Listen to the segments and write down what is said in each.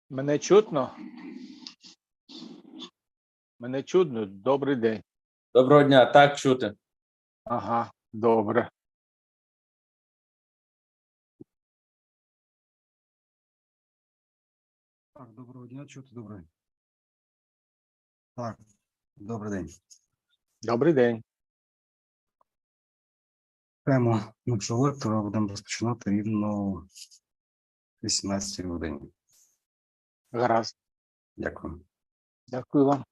Мене чутно? Мене чутно? Добрий день. Доброго дня, так чути. Ага, добре. Так, доброго дня, чути, добре. Так, добрий день. Добрий день. Тему нашого лектора будемо розпочинати рівно 18 годині. Гаразд. Дякую. Дякую вам.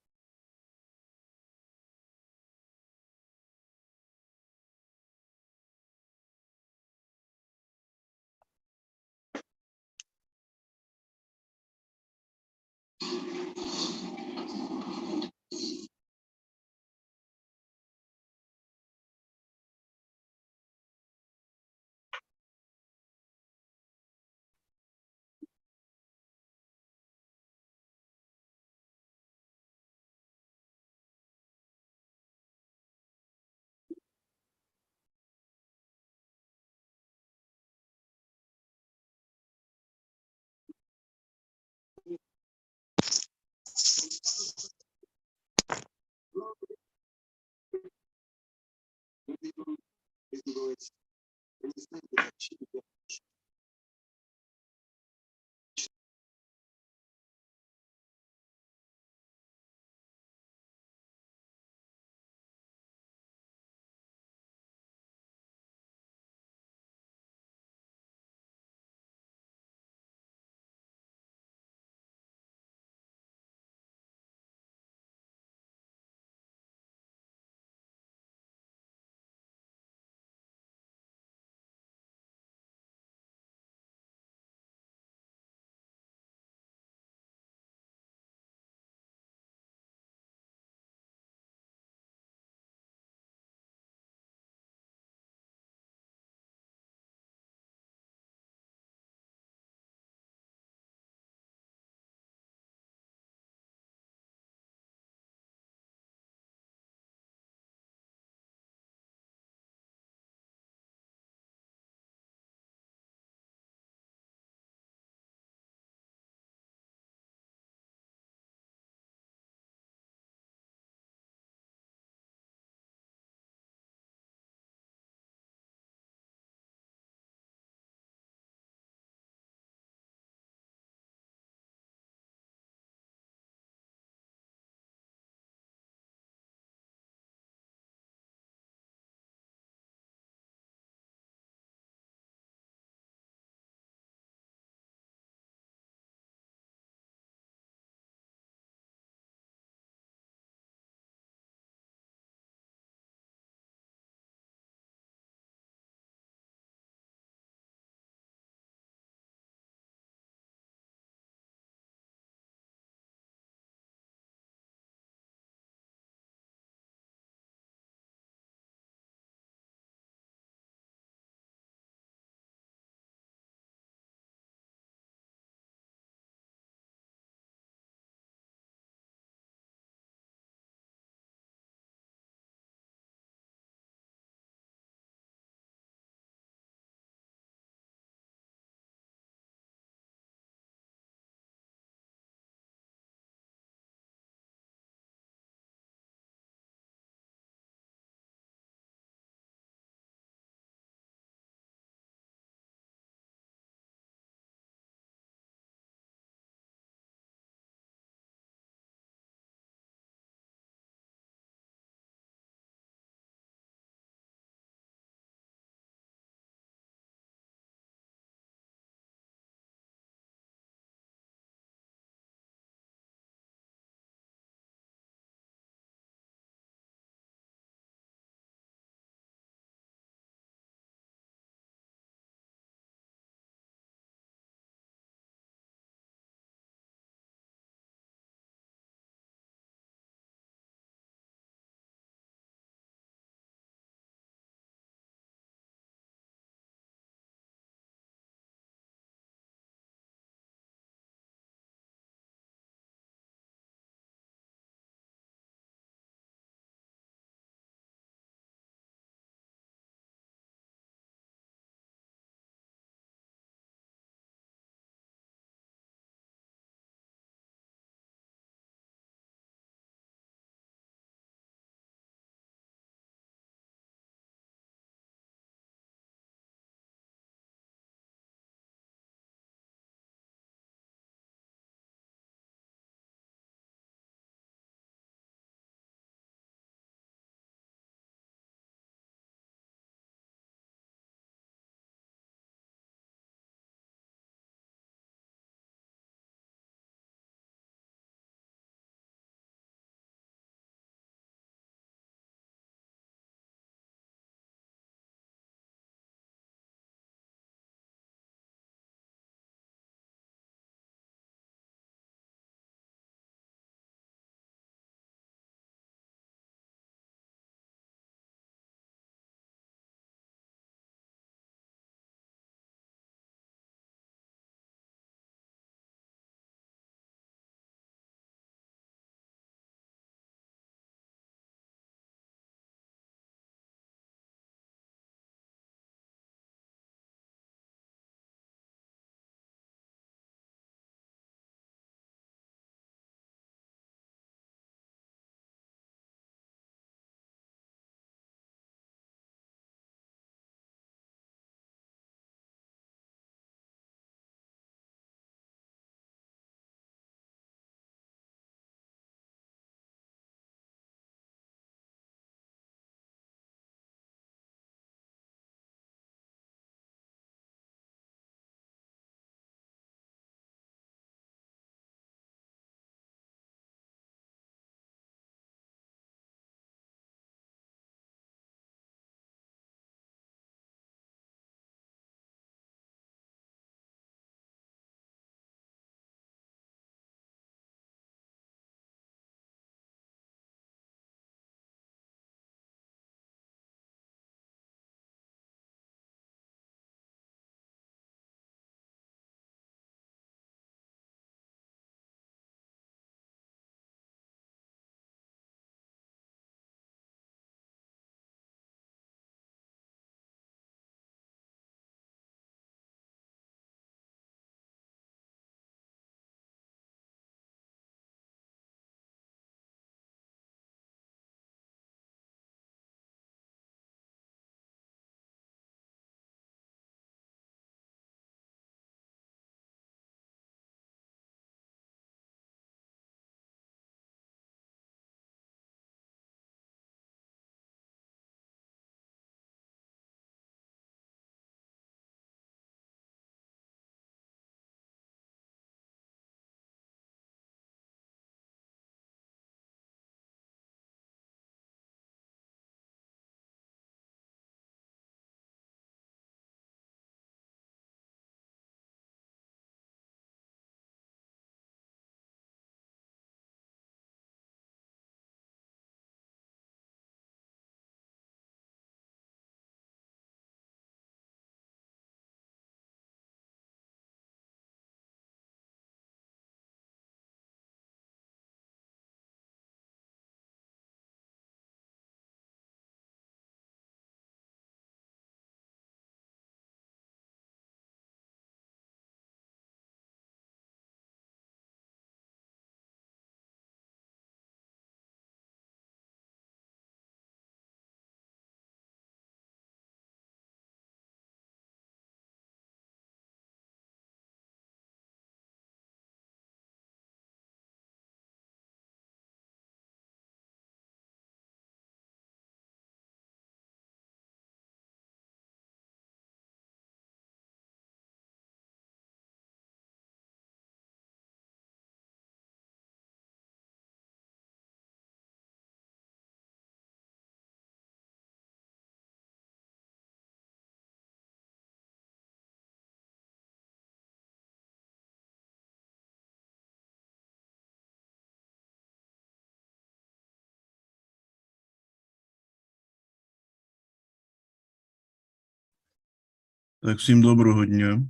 Так, всім доброго дня.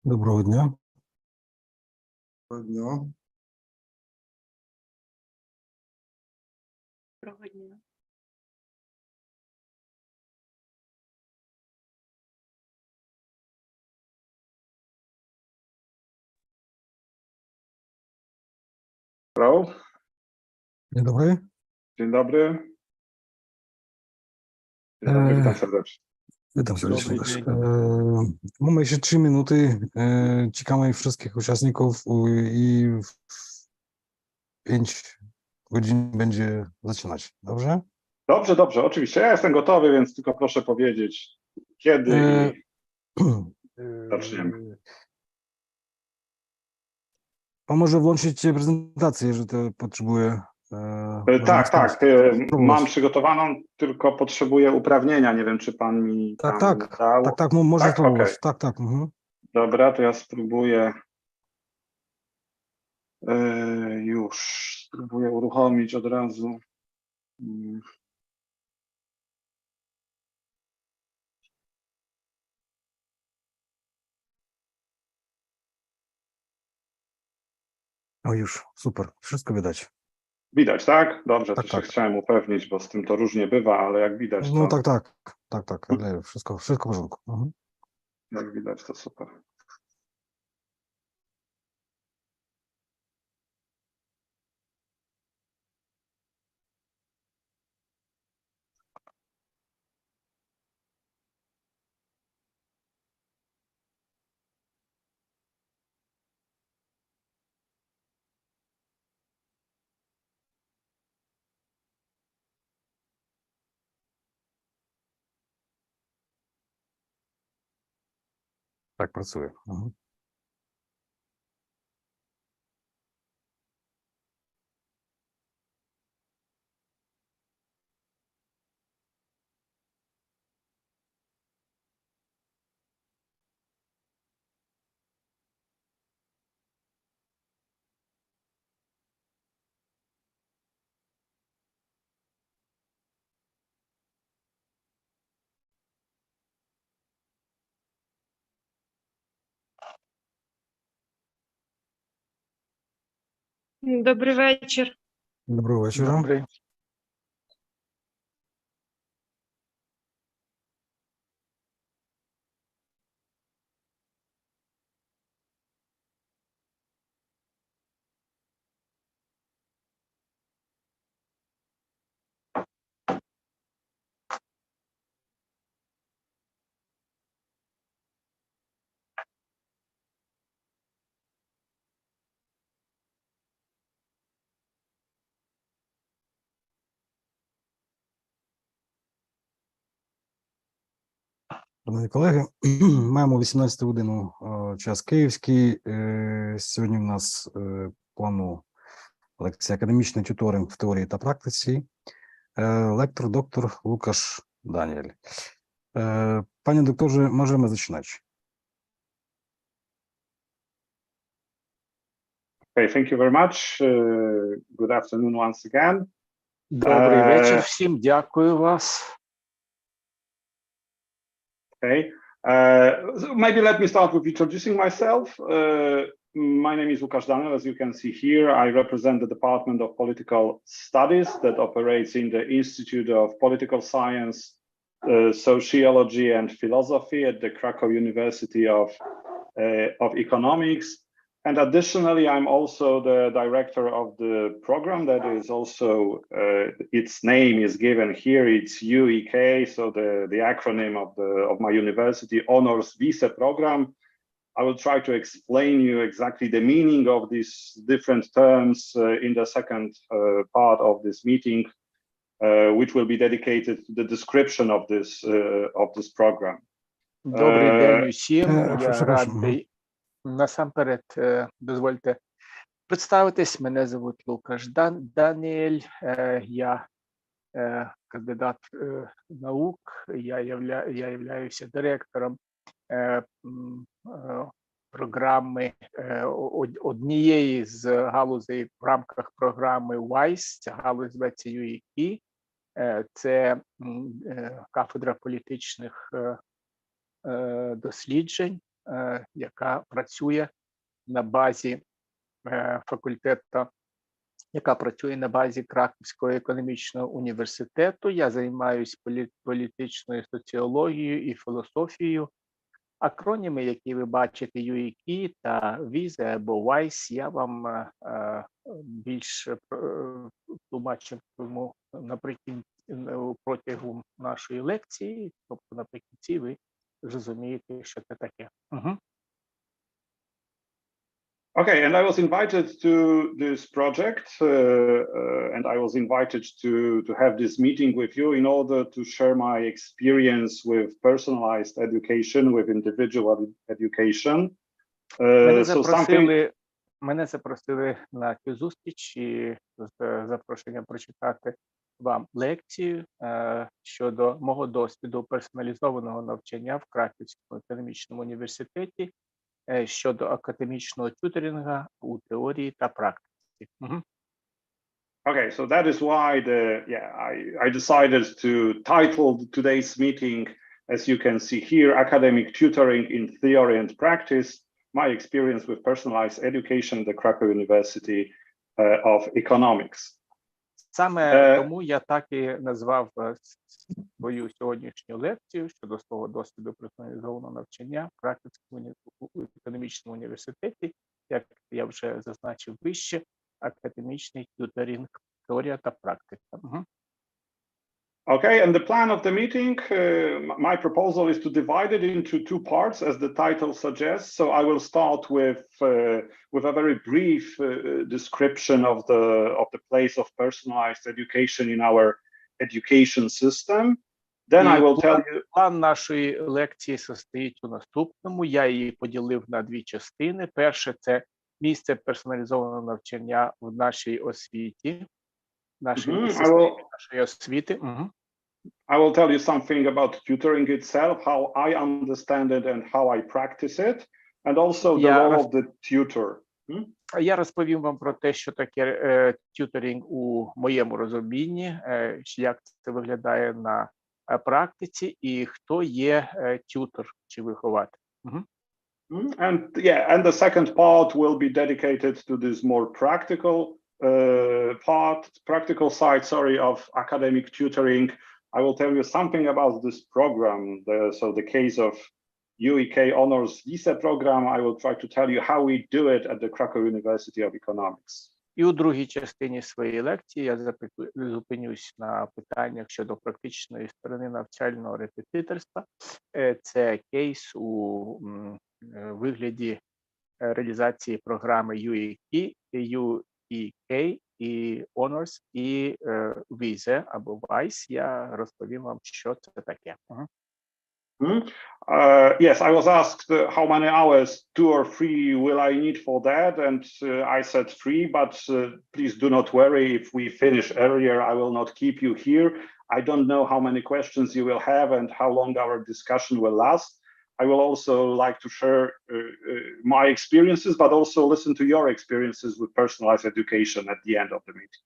Доброго дня. Доброго дня. Доброго дня. Hello. Dzień dobry. Dzień dobry. Dzień dobry, witam serdecznie. Witam serdecznie Dobry też. dzień. Mamy jeszcze 3 minuty. Czekamy wszystkich uczestników i w 5 godzin będzie zaczynać. Dobrze? Dobrze, dobrze, oczywiście. Ja jestem gotowy, więc tylko proszę powiedzieć, kiedy i zaczniemy. A może włączyć prezentację, że to potrzebuję. Tak, tak. Mam spróbować. przygotowaną, tylko potrzebuję uprawnienia. Nie wiem, czy pan mi tam dał. Tak, może Tak? spróbować. Okej. Tak. Mhm. Dobra, to ja spróbuję już. Spróbuję uruchomić od razu. O już, super. Wszystko widać. Widać, tak? Dobrze, Tak, to się tak. chciałem upewnić, bo z tym to różnie bywa, ale jak widać, No to tak. Ale wszystko w porządku. Mhm. jak widać, to super. Так працює. Угу. Добрий вечір. Доброго вечора. Добрий. Шановні колеги, маємо 18 годину час київський. Сьогодні в нас плану лекція «Академічний тюторинг в теорії та практиці». Лектор, доктор Лукаш Даніель. Пане докторze, możemy zaczynać. Okay, thank you very much. Good afternoon once again. Добрий вечір всім. Дякую вас. Okay. Maybe let me start with introducing myself. My name is Łukasz Daniel. As you can see here, I represent the Department of Political Studies that operates in the Institute of Political Science, Sociology and Philosophy at the Krakow University of Economics. And additionally, I'm also the director of the program that is also, its name is given here, it's UEK, so the acronym of my university, Honors Vice Program. I will try to explain you exactly the meaning of these different terms in the second part of this meeting, which will be dedicated to the description of this program. Добрий день усім. Я Прzepraszam. радий. Насамперед, дозвольте представитись. Мене звуть Лукаш Даніель. Я кандидат наук. Я являюся директором програми, однієї з галузей в рамках програми WISE. Ця галузь зветься UEK. Це кафедра політичних досліджень, яка працює на базі факультету, яка працює на базі Краківського економічного університету. Я займаюся політичною соціологією і філософією. Акроніми, які ви бачите, UEK та WISE або WISE, я вам більш тлумачитиму протягом нашої лекції, тобто наприкінці ви зрозумієте, що це таке. Okay, and I was invited to this project, and I was invited to have this meeting with you in order to share my experience with personalized education, with individual education. Мене запросили на цю зустріч і з запрошенням прочитати вам лекцію щодо мого досвіду персоналізованого навчання в Краківському економічному університеті щодо академічного тюторинга у теорії та практиці. Okay, so that is why I decided to title today's meeting, as you can see here, Academic Tutoring in Theory and Practice, my experience with personalized education at the Krakow University of Economics. Саме тому я так і назвав свою сьогоднішню лекцію щодо свого досвіду персоналізованого навчання в Краківському економічному університеті, як я вже зазначив вище, академічний тюторинг, теорія та практика. Okay, and the plan of the meeting, my proposal is to divide it into two parts, as the title suggests. So I will start with a very brief description of the place of personalized education in our education system. Then I will tell you. План нашої лекції состоїть у наступному. Я її поділив на дві частини. Перше – це місце персоналізованого навчання в нашій освіті, нашій системі нашої освіти. I will tell you something about tutoring itself, how I understand it and how I practice it, and also the role of the tutor. Я розповім вам про те, що таке тюторинг у моєму розумінні, як це виглядає на практиці і хто є тютор чи вихователь. And the second part will be dedicated to this more practical practical side, of academic tutoring. I will tell you something about this program. So the case of UEK Honors Visa program, I will try to tell you how we do it at the Krakow University of Economics. І у другій частині своєї лекції я зупинюсь на питаннях щодо практичної сторони навчального репетиторства. Це кейс у вигляді реалізації програми UEK, і Honors, і WISE або WISE. Я розповім вам, що це таке. Yes, I was asked how many hours, 2 or 3, will I need for that, and I said 3, but please do not worry. If we finish earlier, I will not keep you here. I don't know how many questions you will have and how long our discussion will last. I will also like to share my experiences, but also listen to your experiences with personalized education at the end of the meeting.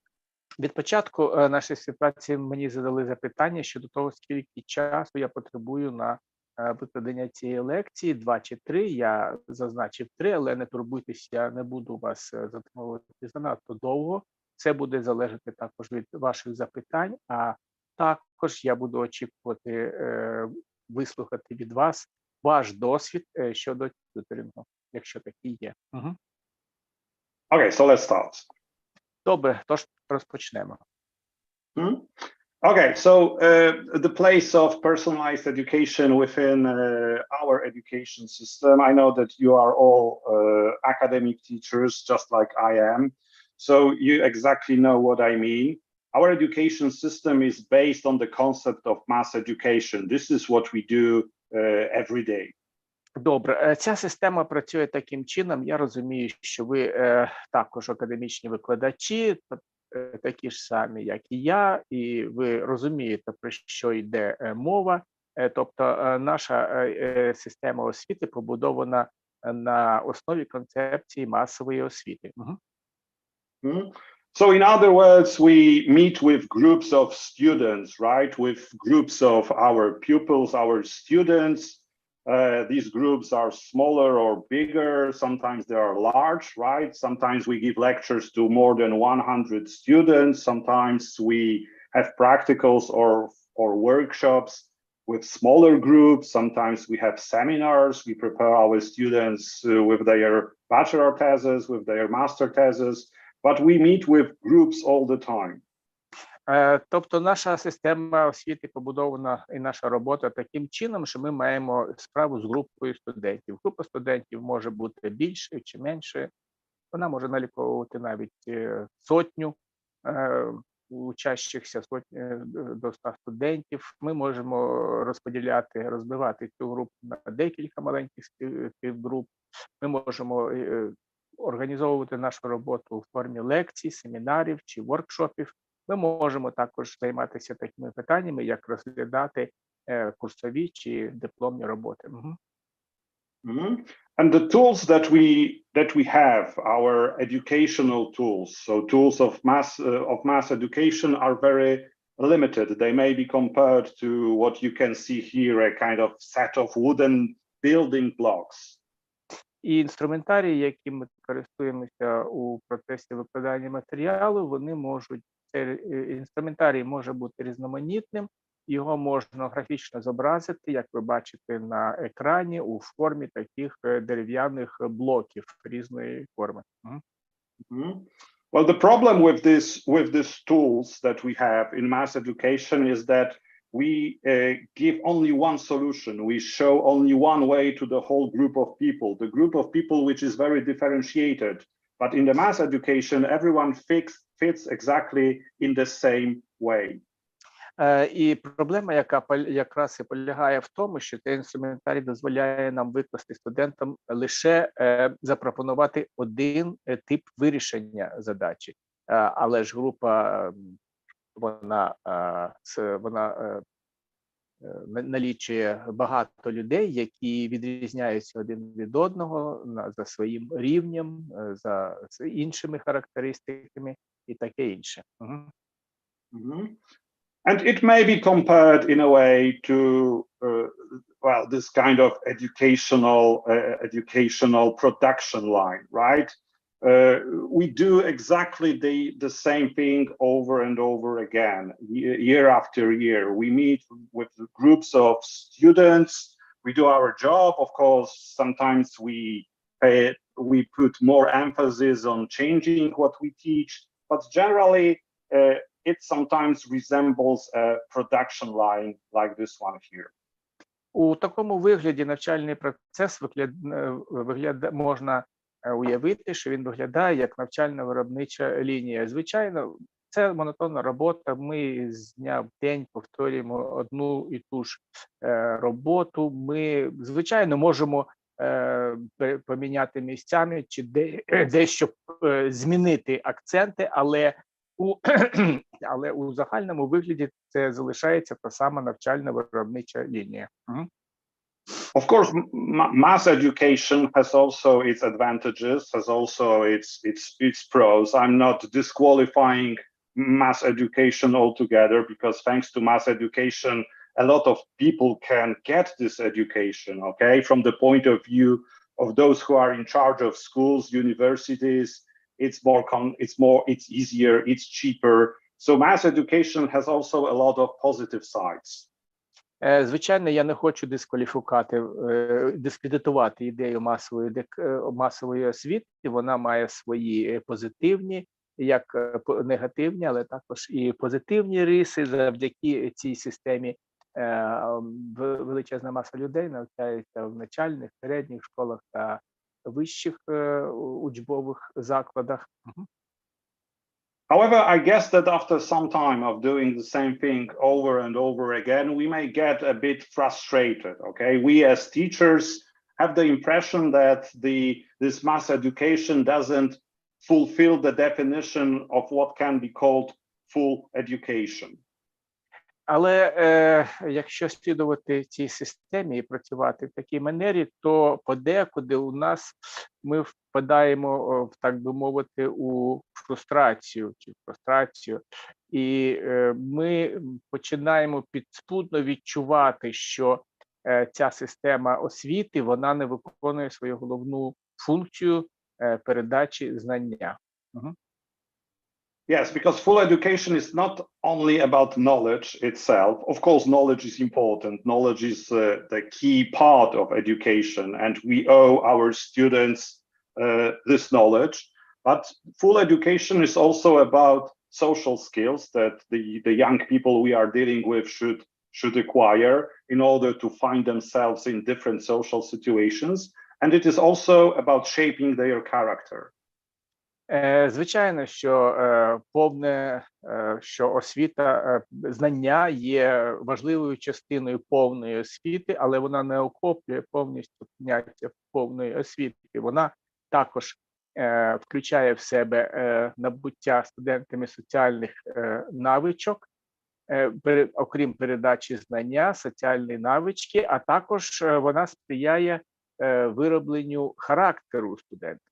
Від початку нашої співпраці мені задали запитання щодо того, скільки часу я потребую на викладення цієї лекції, 2 чи 3. Я зазначив 3, але не турбуйтесь, я не буду вас затримувати занадто довго. Це буде залежати також від ваших запитань, а також я буду очікувати вислухати від вас ваш досвід щодо тюторингу, якщо такий є. Okay, so let's start. Добре, тож розпочнемо. Okay, so the place of personalized education within our education system. I know that you are all academic teachers, just like I am. So you exactly know what I mean. Our education system is based on the concept of mass education. This is what we do every day. Добре, ця система працює таким чином. Я розумію, що ви також академічні викладачі, такі ж самі, як і я, і ви розумієте, про що йде мова. Тобто наша система освіти побудована на основі концепції масової освіти. So in other words, we meet with groups of students, right? With groups of our pupils, our students. These groups are smaller or bigger. Sometimes they are large, right? Sometimes we give lectures to more than 100 students. Sometimes we have practicals or workshops with smaller groups. Sometimes we have seminars. We prepare our students with their bachelor thesis, with their master thesis, but we meet with groups all the time. Тобто наша система освіти побудована і наша робота таким чином, що ми маємо справу з групою студентів. Група студентів може бути більшою чи меншою. Вона може наліковувати навіть сотню учащихся, до 100 студентів. Ми можемо розбивати цю групу на декілька маленьких співгруп. Ми можемо організовувати нашу роботу у формі лекцій, семінарів чи воркшопів. Ми можемо також займатися такими питаннями, як розглядати курсові чи дипломні роботи. And the tools that we have, our educational tools, so tools of mass education, are very limited. They may be compared to what you can see here, a kind of set of wooden building blocks. І інструментарії, яким ми користуємося у процесі викладання матеріалу, вони можуть, інструментарій може бути різноманітним, його можна графічно зобразити, як ви бачите на екрані, у формі таких дерев'яних блоків різної форми. Well, the problem with these tools that we have in mass education is that we give only one solution. We show only one way to the whole group of people, the group of people which is very differentiated. But in the mass education, everyone fits exactly in the same way. І проблема, яка якраз і полягає в тому, що цей інструментарій дозволяє нам викласти студентам лише запропонувати один тип вирішення задачі. Але ж група, вона налічує багато людей, які відрізняються один від одного за своїм рівнем, за іншими характеристиками і таке інше. And it may be compared in a way to, well, this kind of educational production line, right? We do exactly the same thing over and over again, year after year. We meet with groups of students. We do our job. Of course, sometimes we put more emphasis on changing what we teach, but generally, it sometimes resembles a production line like this one here. У такому вигляді навчальний процес можна уявити, що він виглядає як навчально-виробнича лінія. Звичайно, це монотонна робота. Ми з дня в день повторюємо одну і ту ж роботу. Ми, звичайно, можемо поміняти місцями чи дещо змінити акценти, але у загальному вигляді це залишається та сама навчально-виробнича лінія. Of course, mass education has also its advantages, has also its pros. I'm not disqualifying mass education altogether, because thanks to mass education, a lot of people can get this education, okay? From the point of view of those who are in charge of schools, universities, it's easier, it's cheaper. So mass education has also a lot of positive sides. Звичайно, я не хочу дискредитувати ідею масової освіти. Вона має свої позитивні, як негативні, але також і позитивні риси. Завдяки цій системі величезна маса людей навчається в начальних, середніх школах та вищих учбових закладах. However, I guess that after some time of doing the same thing over and over again, we may get a bit frustrated, okay? We as teachers have the impression that this mass education doesn't fulfill the definition of what can be called full education. Але якщо слідувати цій системі і працювати в такій манері, то подекуди у нас ми впадаємо, так би мовити, у фрустрацію. І ми починаємо підспудно відчувати, що ця система освіти, вона не виконує свою головну функцію передачі знання. Yes, because full education is not only about knowledge itself. Of course, knowledge is important. Knowledge is the key part of education, and we owe our students this knowledge. But full education is also about social skills that the young people we are dealing with should acquire in order to find themselves in different social situations. And it is also about shaping their character. Звичайно, що освіта, знання є важливою частиною повної освіти, але вона не охоплює повністю поняття повної освіти. Вона також включає в себе набуття студентами соціальних навичок, окрім передачі знання, соціальні навички, а також вона сприяє виробленню характеру студента.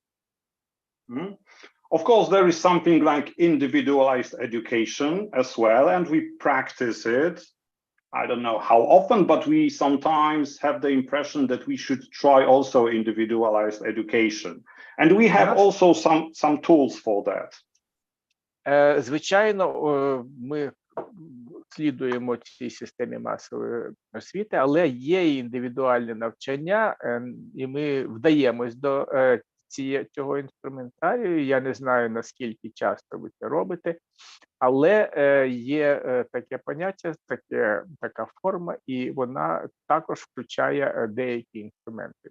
Of course, there is something like individualized education as well, and we practice it. I don't know how often, but we sometimes have the impression that we should try also individualized education. And we have also some tools for that. Звичайно, ми слідуємо цій системі масової освіти, але є і індивідуальне навчання, і ми вдаємось до цього інструментарію. Я не знаю, наскільки часто ви це робите, але є таке поняття, така форма, і вона також включає деякі інструменти.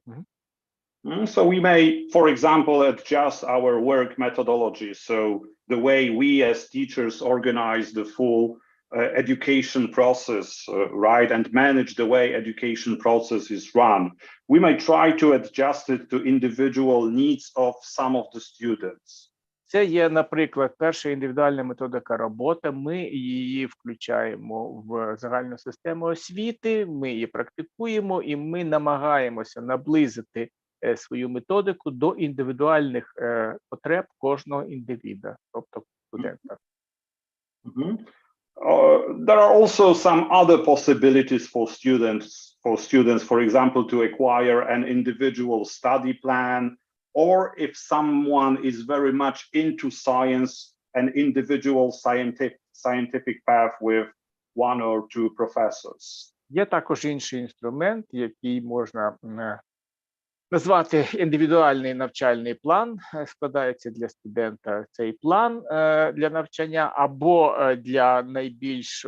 So we may, for example, adjust our work methodology. So the way we as teachers organize the full education process, right, and manage the way education process is run. We may try to adjust it to individual needs of some of the students. Це є, наприклад, перша індивідуальна методика роботи. Ми її включаємо в загальну систему освіти, ми її практикуємо, і ми намагаємося наблизити свою методику до індивідуальних потреб кожного індивіда, тобто студента. There are also some other possibilities for students, for example, to acquire an individual study plan, or if someone is very much into science, an individual scientific path with one or two professors. Є також інший інструмент, який можна назвати індивідуальний навчальний план. Складається для студента цей план для навчання, або для найбільш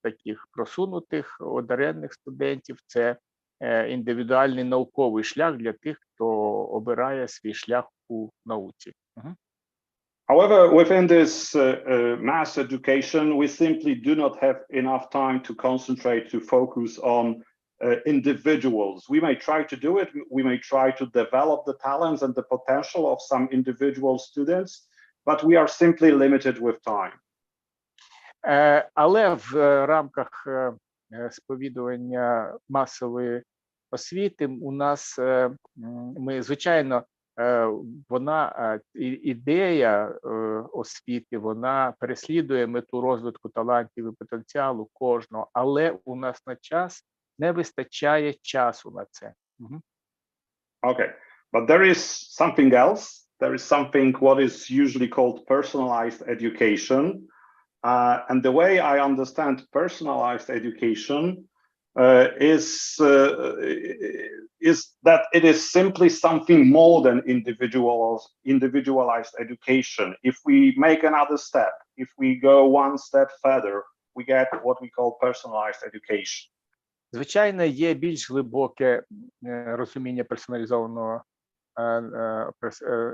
таких просунутих, одарених студентів це індивідуальний науковий шлях для тих, хто обирає свій шлях у науці. However, within this mass education, we simply do not have enough time to concentrate, to focus on individuals. We may try to do it. We may try to develop the talents and the potential of some individual students, but we are simply limited with time. Але в рамках сповідування масової освіти у нас, звичайно, ідея освіти, вона переслідує мету розвитку талантів і потенціалу кожного, але у нас на час не вистачає часу на це. Okay, but there is something else. There is something what is usually called personalized education. And the way I understand personalized education is that it is simply something more than individualized education. If we make another step, if we go one step further, we get what we call personalized education. Звичайно, є більш глибоке розуміння персоналізованого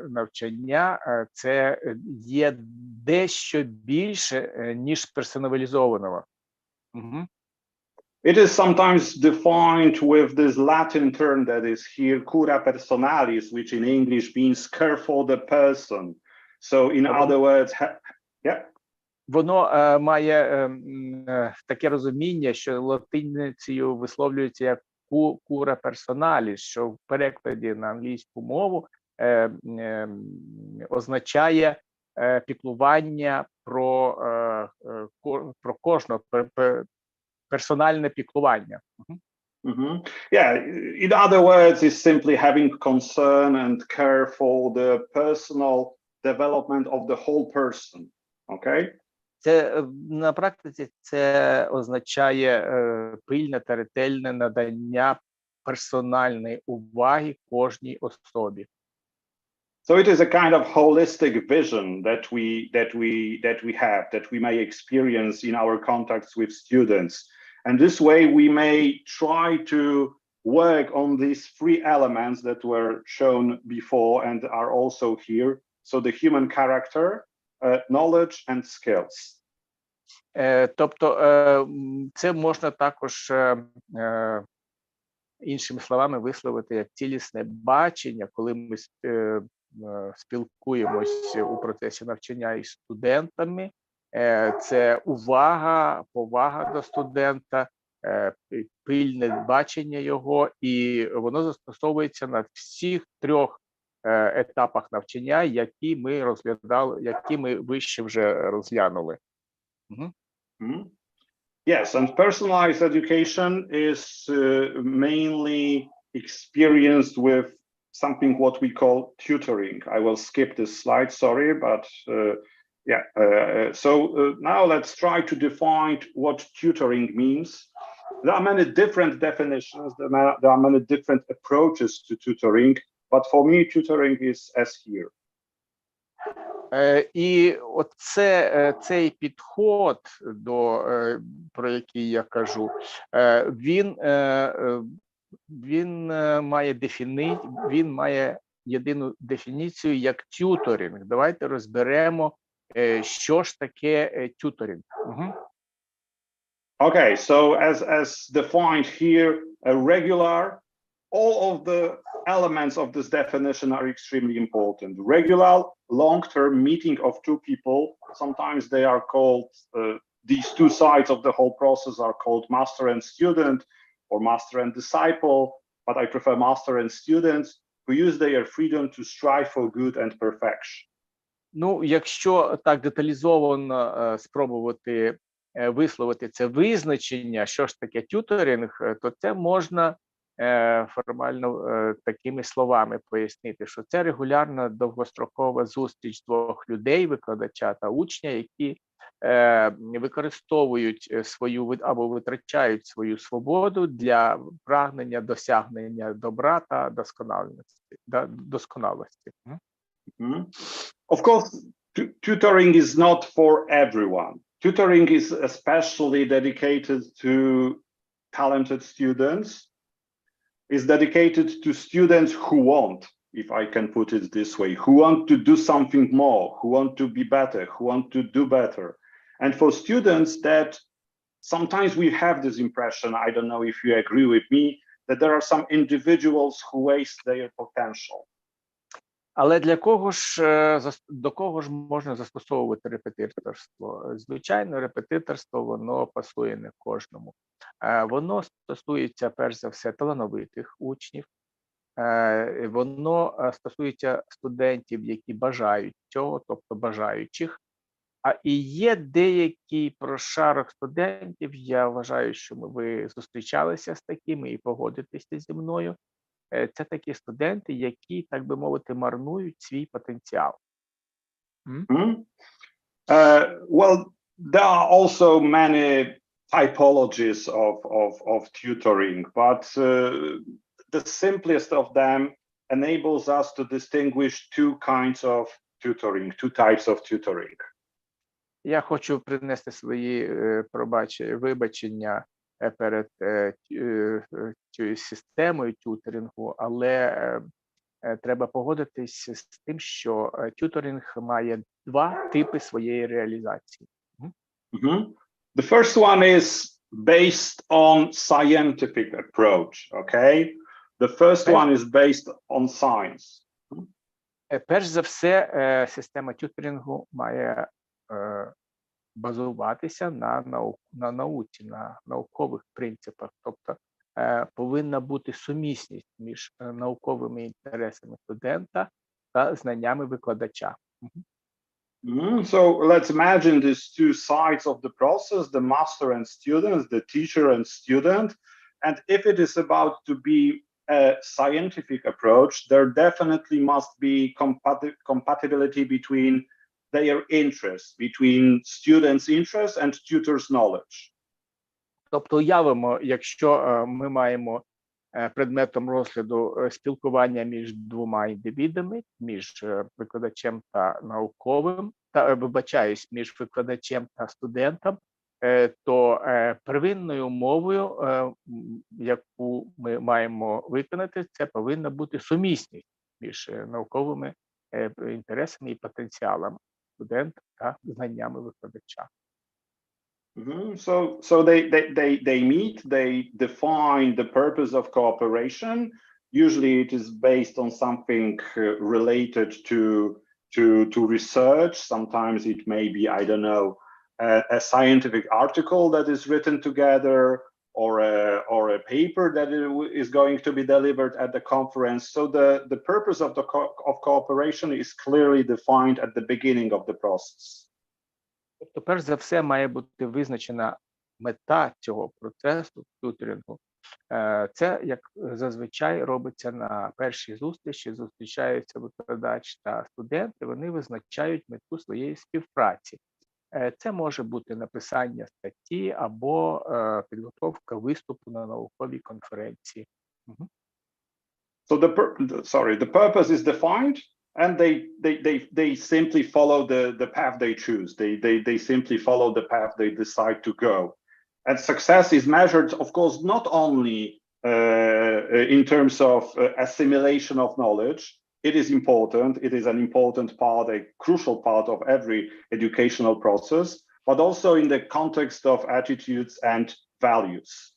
навчання. Це є дещо більше, ніж персоналізованого. It is sometimes defined with this Latin term that is here, cura personalis, which in English means care for the person. So in other words, yeah. Воно має таке розуміння, що латиницею висловлюється як cura personalis, що в перекладі на англійську мову означає піклування про кожного, персональне піклування. Yeah, in other words, is simply having concern and care for the personal development of the whole person. Okay? Це на практиці це означає пильне та ретельне надання персональної уваги кожній особі. So it is a kind of holistic vision that we have, that we may experience in our contacts with students. And this way we may try to work on these three elements that were shown before and are also here. So the human character, knowledge and skills. Тобто це можна також іншими словами висловити як цілісне бачення, коли ми спілкуємось у процесі навчання із студентами. Це увага, повага до студента, пильне бачення його, і воно застосовується на всіх трьох етапах навчання, які ми розглядали, які ми вище вже розглянули. Yes, and personalized education is mainly experienced with something what we call tutoring. I will skip this slide, sorry, but now let's try to define what tutoring means. There are many different definitions, there are many different approaches to tutoring, but for me tutoring is as here. І цей підход, про який я кажу, він має єдину дефініцію як тюторинг. Давайте розберемо, що ж таке тюторинг. Okay, so as defined here, a regular, all of the elements of this definition are extremely important. Regular, long-term meeting of two people, sometimes they are called, these two sides of the whole process are called master and student or master and disciple, but I prefer master and students who use their freedom to strive for good and perfection. Ну, якщо так деталізовано спробувати висловити це визначення, що ж таке тюторинг, то це можна формально такими словами пояснити, що це регулярна довгострокова зустріч двох людей, викладача та учня, які використовують свою або витрачають свою свободу для прагнення досягнення добра та досконалості. Of course, tutoring is not for everyone. Tutoring is especially dedicated to talented students. Is dedicated to students who want, if I can put it this way, who want to do something more, who want to be better, who want to do better. And for students that sometimes we have this impression, I don't know if you agree with me, that there are some individuals who waste their potential. Але до кого ж можна застосовувати репетиторство? Звичайно, репетиторство, воно пасує не кожному. Воно стосується, перш за все, талановитих учнів. Воно стосується студентів, які бажають цього, тобто бажаючих. І є деякий прошарок студентів, я вважаю, що ви зустрічалися з такими і погодитеся зі мною. Це такі студенти, які, так би мовити, марнують свій потенціал. Well, there are also many typologies of tutoring, but the simplest of them enables us to distinguish two types of tutoring. Я хочу принести свої вибачення перед цією системою тюторингу, але треба погодитись з тим, що тюторинг має два типи своєї реалізації. The first one is based on scientific approach, okay? The first one is based on science. Перш за все, система тюторингу має базуватися на науці, на наукових принципах. Тобто повинна бути сумісність між науковими інтересами студента та знаннями викладача. So let's imagine these two sides of the process, the master and students, the teacher and student. And if it is about to be a scientific approach, there definitely must be compatibility between their interests, between students' interests and tutors' knowledge. Тобто уявимо, якщо ми маємо предметом розгляду спілкування між двома індивідами, між викладачем та науковим, між викладачем та студентом, то первинною умовою, яку ми маємо виконати, це повинна бути сумісність між науковими інтересами і потенціалами студента та знаннями викладача. So they meet, they define the purpose of cooperation. Usually it is based on something related to research. Sometimes it may be, I don't know, a scientific article that is written together, or a paper that is going to be delivered at the conference. So the purpose of cooperation is clearly defined at the beginning of the process. Тобто, перш за все, має бути визначена мета цього процесу тюторингу. Це, як зазвичай, робиться на першій зустрічі, зустрічаються викладач та студенти, вони визначають мету своєї співпраці. Це може бути написання статті або підготовка виступу на науковій конференції. So the purpose is defined, and they simply follow the path they choose. They simply follow the path they decide to go. And success is measured, of course, not only in terms of assimilation of knowledge. It is important. It is an important part, a crucial part of every educational process, but also in the context of attitudes and values.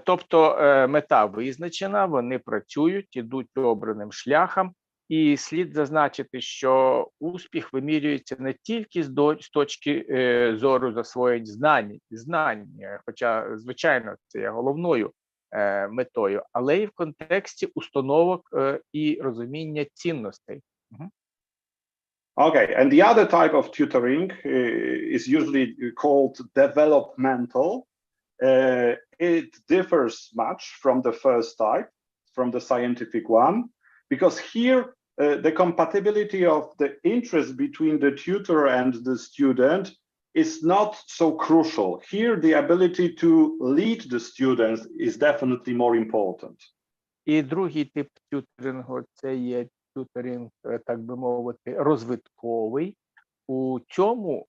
Тобто мета визначена, вони працюють, ідуть обраним шляхом, і слід зазначити, що успіх вимірюється не тільки з точки зору засвоєнь знань, хоча, звичайно, це є головною метою, але і в контексті установок і розуміння цінностей. Okay, and the other type of tutoring is usually called developmental. It differs much from the first type, from the scientific one, because here the compatibility of the interest between the tutor and the student is not so crucial. Here, the ability to lead the students is definitely more important. І другий тип тюторингу – це є тюторинг, так би мовити, розвитковий. У цьому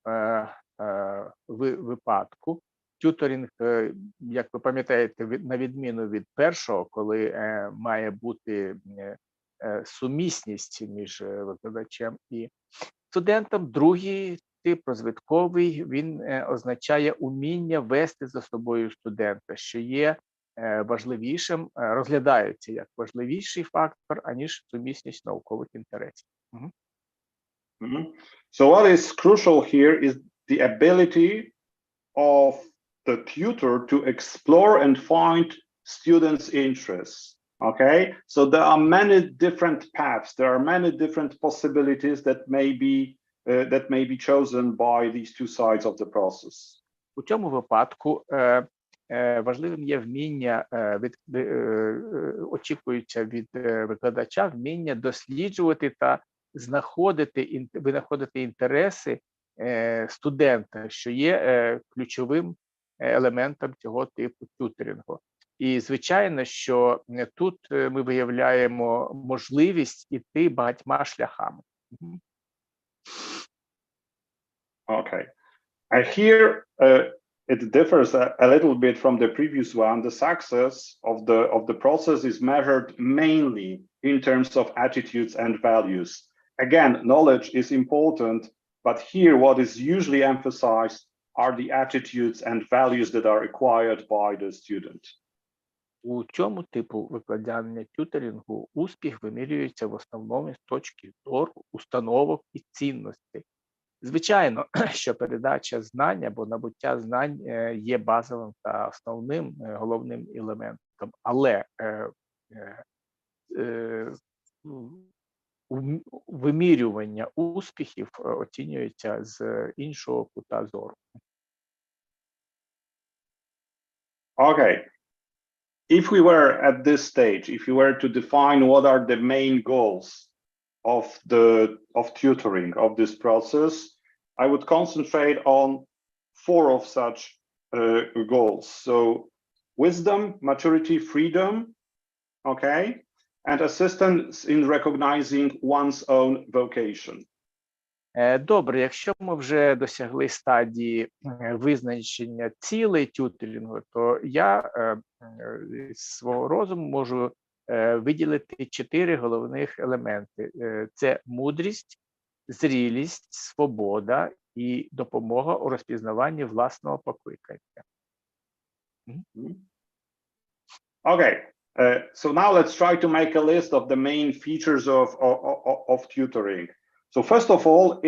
випадку тюторинг, як ви пам'ятаєте, на відміну від першого, коли має бути сумісність між викладачем і студентом, другий тип розвитковий, він означає уміння вести за собою студента, що є важливішим, розглядається як важливіший фактор, аніж сумісність наукових інтересів. So what is crucial here is the ability of the tutor to explore and find students' interests. Okay, so there are many different paths, there are many different possibilities that may be chosen by these two sides of the process. У цьому випадку важливим є вміння, очікується від викладача, вміння досліджувати та винаходити інтереси студента, що є ключовим елементом цього типу тюторингу. І, звичайно, що тут ми виявляємо можливість іти багатьма шляхами. Okay. Here it differs a little bit from the previous one. The success of the process is measured mainly in terms of attitudes and values. Again, knowledge is important, but here what is usually emphasized are the attitudes and values that are acquired by the student. У цьому типу викладання тюторингу успіх вимірюється в основному з точки зору установок і цінностей. Звичайно, що передача знань або набуття знань є базовим та основним, головним елементом, але вимірювання успіхів оцінюється з іншого кута зору. Okay. If we were at this stage, if you were to define what are the main goals of tutoring, of this process, I would concentrate on 4 of such goals. So wisdom, maturity, freedom, okay, and assistance in recognizing one's own vocation. Добре, якщо ми вже досягли стадії визначення цілей тюторингу, то я з свого розуму можу виділити 4 головних елементи. Це мудрість, зрілість, свобода і допомога у розпізнаванні власного покликання. Okay, so now let's try to make a list of the main features of tutoring. So first of all,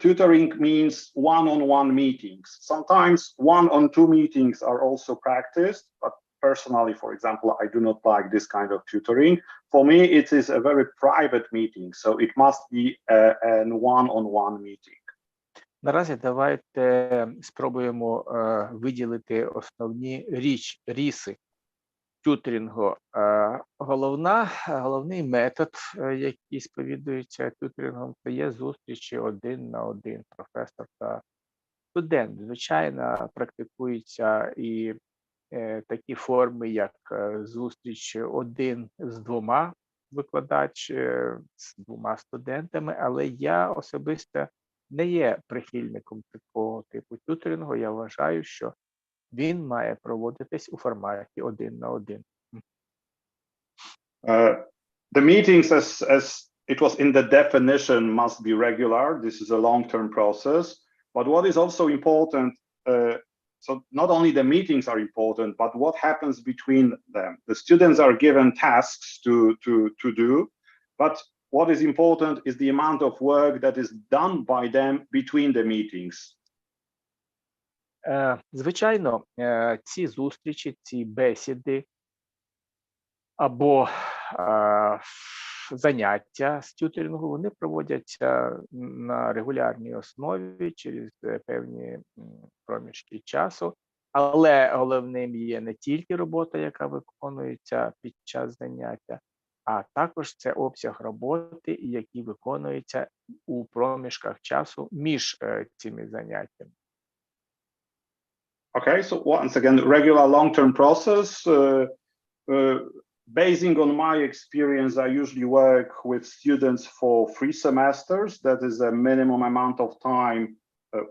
tutoring means one-on-one meetings. Sometimes 1-on-2 meetings are also practiced, but personally, for example, I do not like this kind of tutoring. For me, it is a very private meeting, so it must be a one-on-one meeting. Наразі давайте спробуємо виділити основні риси тюторингу. Головний метод, який сповідується тюторингом, це є зустрічі 1 на 1, професор та студент. Звичайно, практикуються і такі форми, як зустріч 1 з 2 викладач, з 2 студентами, але я особисто не є прихильником такого типу тюторингу. Я вважаю, що він має проводитись у форматі 1 на 1. The meetings, as it was in the definition, must be regular. This is a long-term process. But what is also important, so not only the meetings are important, but what happens between them. The students are given tasks to do, but what is important is the amount of work that is done by them between the meetings. Звичайно, ці зустрічі, ці бесіди або заняття з тюторингу, вони проводяться на регулярній основі через певні проміжки часу, але головним є не тільки робота, яка виконується під час заняття, а також це обсяг роботи, який виконується у проміжках часу між цими заняттями. Okay, so once again, regular long-term process. Basing on my experience, I usually work with students for 3 semesters. That is a minimum amount of time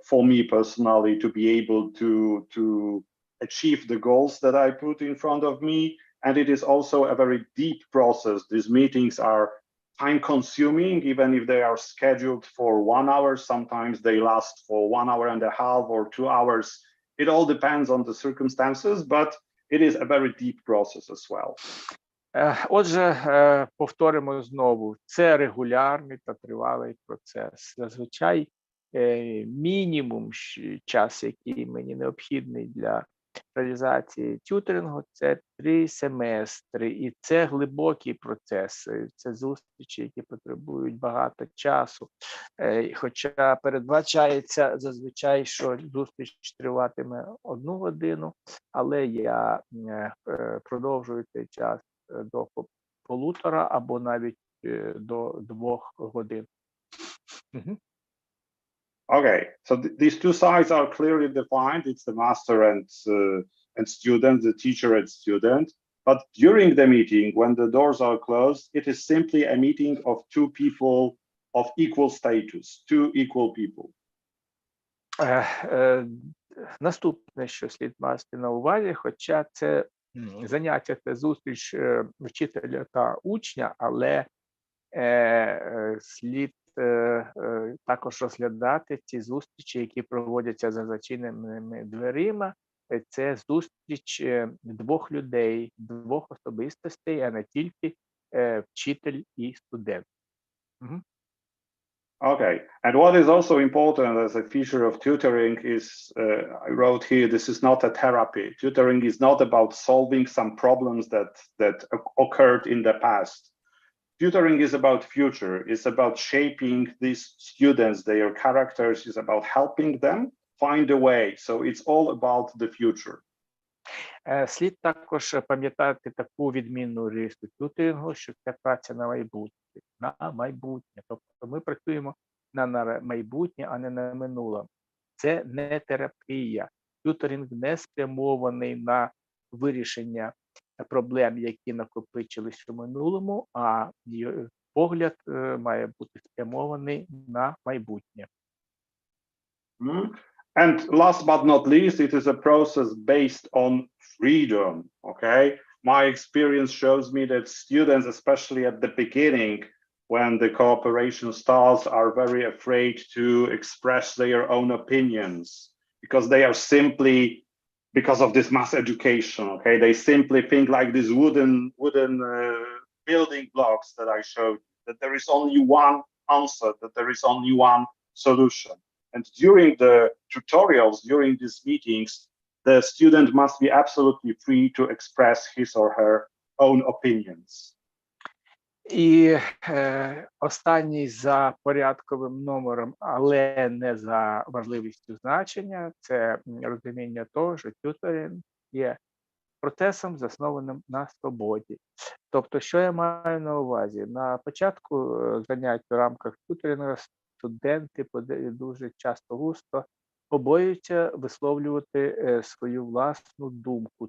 for me personally to be able to achieve the goals that I put in front of me. And it is also a very deep process. These meetings are time-consuming, even if they are scheduled for 1 hour. Sometimes they last for 1 hour and a half or 2 hours. It all depends on the circumstances, but it is a very deep process as well. Отже, повторимо знову, це регулярний та тривалий процес. Зазвичай мінімум час, який мені необхідний для реалізації тюторингу, це 3 семестри. І це глибокі процеси, це зустрічі, які потребують багато часу. Хоча передбачається зазвичай, що зустріч триватиме 1 годину, але я продовжую цей час до 1,5 або навіть до 2 годин. Okay, so these 2 sides are clearly defined. It's the master and student, the teacher and student. But during the meeting, when the doors are closed, it is simply a meeting of 2 people of equal status, 2 equal people. Наступне, що слід мати на увазі, хоча це заняття, це зустріч вчителя та учня, але слід також розглядати ці зустрічі, які проводяться за зачиненими дверима. Це зустріч 2 людей, 2 особистостей, а не тільки вчитель і студент. Okay, and what is also important as a feature of tutoring is, I wrote here, this is not a therapy. Tutoring is not about solving some problems that occurred in the past. tutoring is about future. It's about shaping these students, their characters. It's about helping them find a way. So it's all about the future. Слід також пам'ятати таку відмінну рису тюторингу, що це праця на майбутнє. На майбутнє. Тобто ми працюємо на майбутнє, а не на минуле. Це не терапія. Тюторинг не спрямований на вирішення проблем, які накопичились у минулому, а погляд має бути спрямований на майбутнє. And last but not least, it is a process based on freedom, okay? My experience shows me that students, especially at the beginning, when the cooperation starts, are very afraid to express their own opinions because they are simply, because of this mass education, okay? They simply think like these wooden building blocks that I showed, that there is only one answer, that there is only one solution. And during the tutorials, during these meetings, the student must be absolutely free to express his or her own opinions. І останній за порядковим номером, але не за важливістю значення, це розуміння того, що тюторинг є процесом, заснованим на свободі. Тобто, що я маю на увазі? На початку занять у рамках тюторингу студенти дуже часто густо побоюються висловлювати свою власну думку.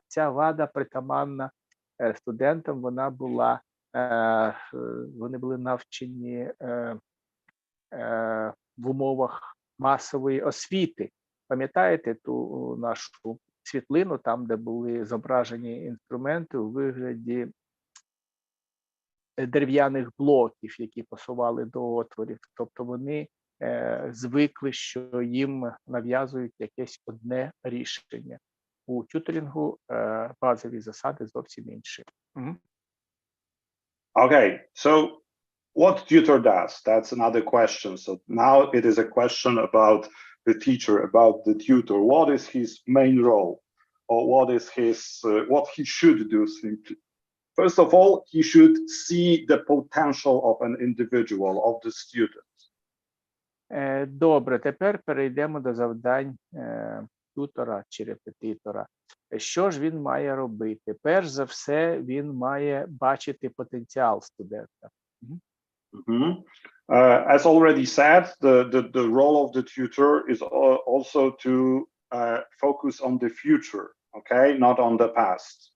Ця вада притаманна студентам, вони були навчені в умовах масової освіти. Пам'ятаєте ту нашу світлину, там, де були зображені інструменти у вигляді дерев'яних блоків, які посували до отворів. Тобто вони звикли, що їм нав'язують якесь одне рішення. У тюторингу базові засади зовсім інші. Okay, so what tutor does? That's another question. So now it is a question about the teacher, about the tutor. What is his main role, or what is what he should do simply? First of all, he should see the potential of an individual, of the student. Добре, тепер перейдемо до завдань тютора чи репетитора. Що ж він має робити? Перш за все, він має бачити потенціал студента. As already said, the role of the tutor is also to focus on the future, okay, not on the past.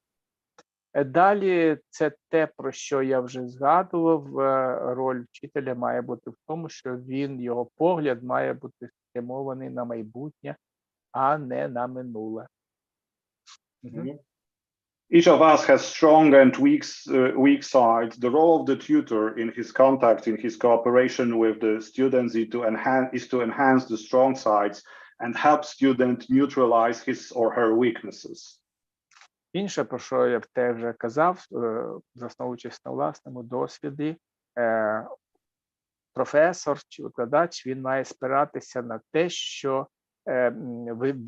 Далі, це те, про що я вже згадував, роль вчителя має бути в тому, що його погляд має бути спрямований на майбутнє, а не на минуле. Each of us has strong and weak sides. The role of the tutor in his contact, in his cooperation with the students is to enhance the strong sides and help student neutralize his or her weaknesses. Інше, про що я теж вже казав, засновуючись на власному досвіді, професор чи викладач, він має спиратися на те, що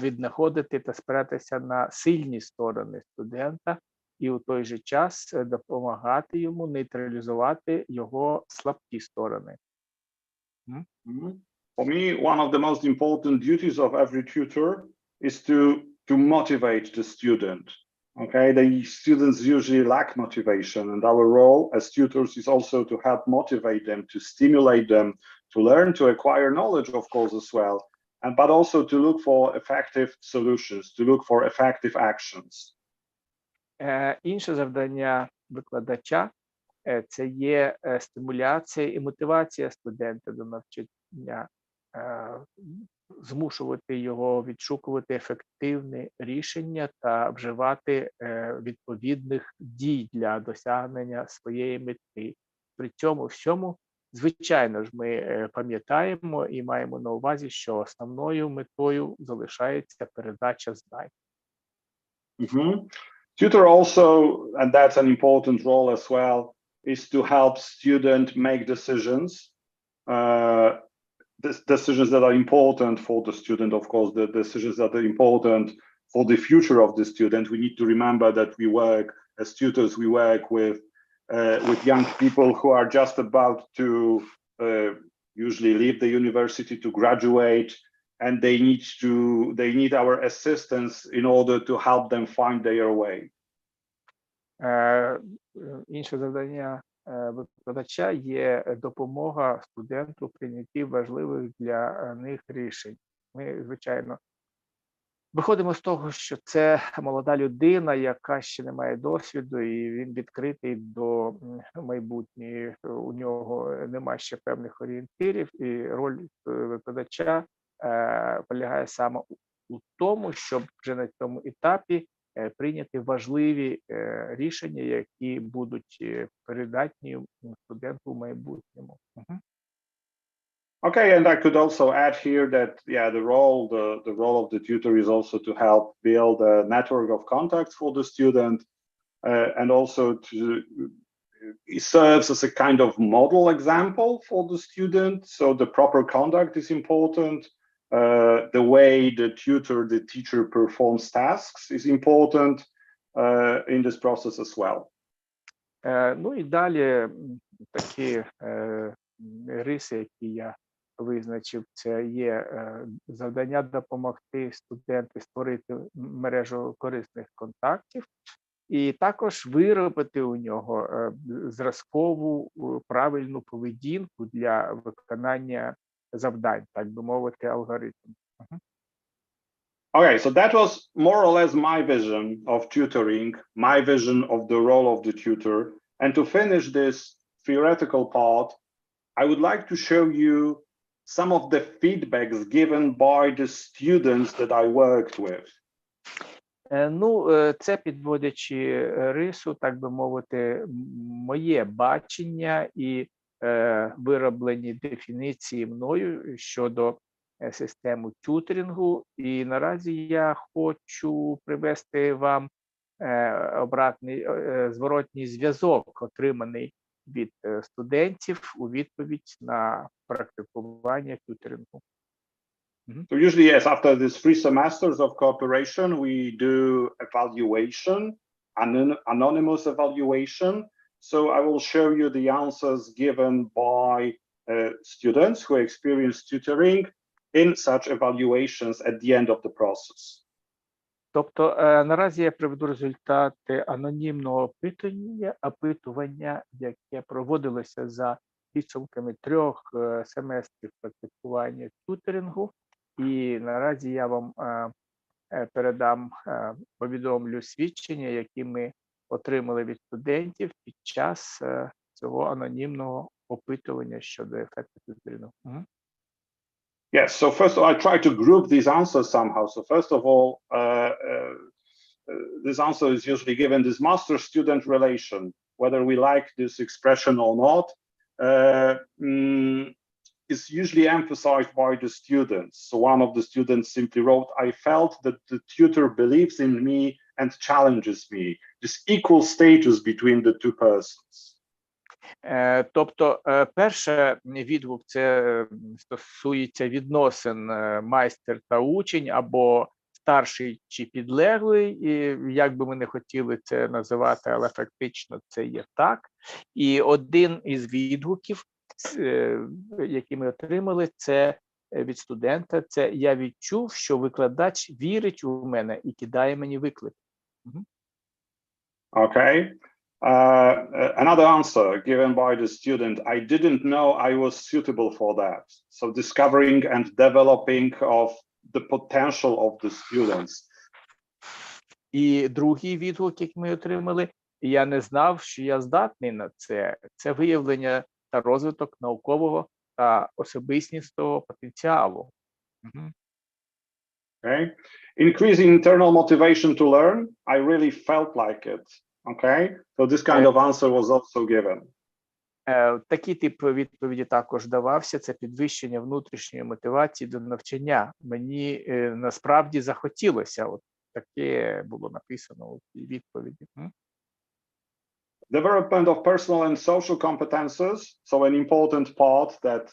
віднаходити та спиратися на сильні сторони студента і у той же час допомагати йому нейтралізувати його слабкі сторони. For me, one of the most important duties of every tutor is to motivate the student. Okay, the students usually lack motivation, and our role as tutors is also to help motivate them, to stimulate them, to learn, to acquire knowledge, of course, as well, but also to look for effective solutions, to look for effective actions. Інше завдання викладача – це є стимуляція і мотивація студента до навчання, змушувати його відшукувати ефективне рішення та вживати відповідних дій для досягнення своєї мети. При цьому всьому, звичайно ж, ми пам'ятаємо і маємо на увазі, що основною метою залишається передача знань. Tutor also, and that's an important role as well, is to help student make decisions. Decisions that are important for the student, of course, the decisions that are important for the future of the student. We need to remember that we work as tutors, we work with with young people who are just about to usually leave the university to graduate, and they need our assistance in order to help them find their way. Інше завдання викладача є допомога студенту в прийнятті важливих для них рішень. Ми, звичайно, виходимо з того, що це молода людина, яка ще не має досвіду, і він відкритий до майбутнього. У нього немає ще певних орієнтирів, і роль викладача полягає саме у тому, щоб вже на цьому етапі прийняти важливі рішення, які будуть придатні студенту в майбутньому. Okay, and I could also add here that the role of the tutor is also to help build a network of contacts for the student, and also it serves as a kind of model example for the student. So the proper conduct is important. The way the teacher performs tasks is important in this process as well. Ну і далі такі риси, які я визначив, це є завдання допомогти студенту створити мережу корисних контактів і також виробити у нього зразкову правильну поведінку для виконання завдань, так би мовити, алгоритм. Okay, so that was more or less my vision of tutoring, my vision of the role of the tutor. And to finish this theoretical part, I would like to show you some of the feedbacks given by the students that I worked with. Ну, це, підводячи рису, так би мовити, моє бачення і вироблені дефініції мною щодо системи тюторингу. І наразі я хочу привести вам зворотній зв'язок, отриманий від студентів у відповідь на практикування тюторингу. So usually, yes, after these 3 semesters of cooperation, we do evaluation, anonymous evaluation. So I will show you the answers given by students who experience tutoring in such evaluations at the end of the process. Тобто наразі я приведу результати анонімного опитування, яке проводилося за підсумками 3 семестрів практикування тюторингу. І наразі я вам повідомлю свідчення, які ми отримали від студентів під час цього анонімного опитування щодо ефекту тюторингу. Yes, so first of all, I try to group these answers somehow. So first of all, this answer is usually given this master-student relation, whether we like this expression or not, is usually emphasized by the students. So one of the students simply wrote, I felt that the tutor believes in me and challenges me. This equal status between the two persons. Тобто, перше відгук – це стосується відносин майстер та учень або старший чи підлеглий, і як би ми не хотіли це називати, але фактично це є так. І один із відгуків, які ми отримали, це від студента, це я відчув, що викладач вірить у мене і кидає мені виклик. Okay. Another answer given by the student, I didn't know I was suitable for that. So discovering and developing of the potential of the students. І другий відгук, який ми отримали, я не знав, що я здатний на це. Це виявлення та розвиток наукового та особистісного потенціалу. Okay. Increasing internal motivation to learn, I really felt like it. Okay, so this kind of answer was also given. Такий тип відповіді також давався. Це підвищення внутрішньої мотивації до навчання. Мені насправді захотілося. От таке було написано у цій відповіді. Development of personal and social competences. So an important part that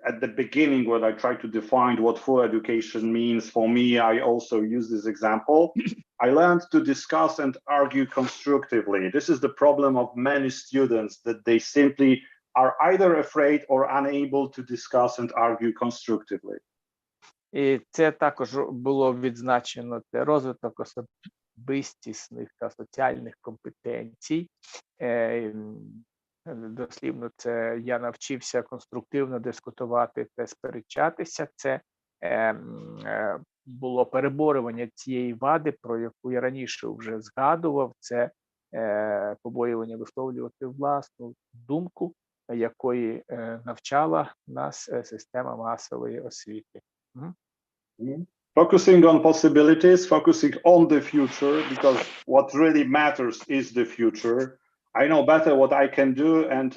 at the beginning when I try to define what full education means, for me, I also use this example. I learned to discuss and argue constructively. This is the problem of many students, that they simply are either afraid or unable to discuss and argue constructively. І це також було відзначено, це розвиток особистісних та соціальних компетенцій. Дослівно, це я навчився конструктивно дискутувати та сперечатися. Це було переборювання цієї вади, про яку я раніше вже згадував. Це побоювання висловлювати власну думку, якої навчала нас система масової освіти. Focusing on possibilities, focusing on the future, because what really matters is the future. I know better what I can do and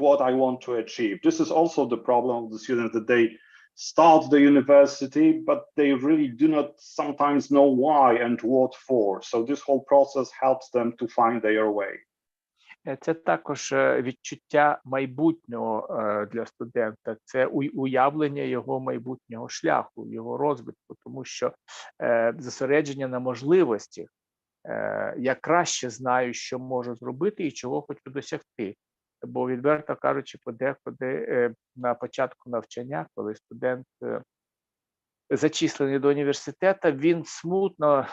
what I want to achieve. This is also the problem of the students, that they start the university, but they really do not sometimes know why and what for. So this whole process helps them to find their way. Це також відчуття майбутнього для студента, це уявлення його майбутнього шляху, його розвитку, тому що зосередження на можливостях. Я краще знаю, що можу зробити і чого хочу досягти. Бо, відверто кажучи, подекуди на початку навчання, коли студент зачислений до університету, він смутно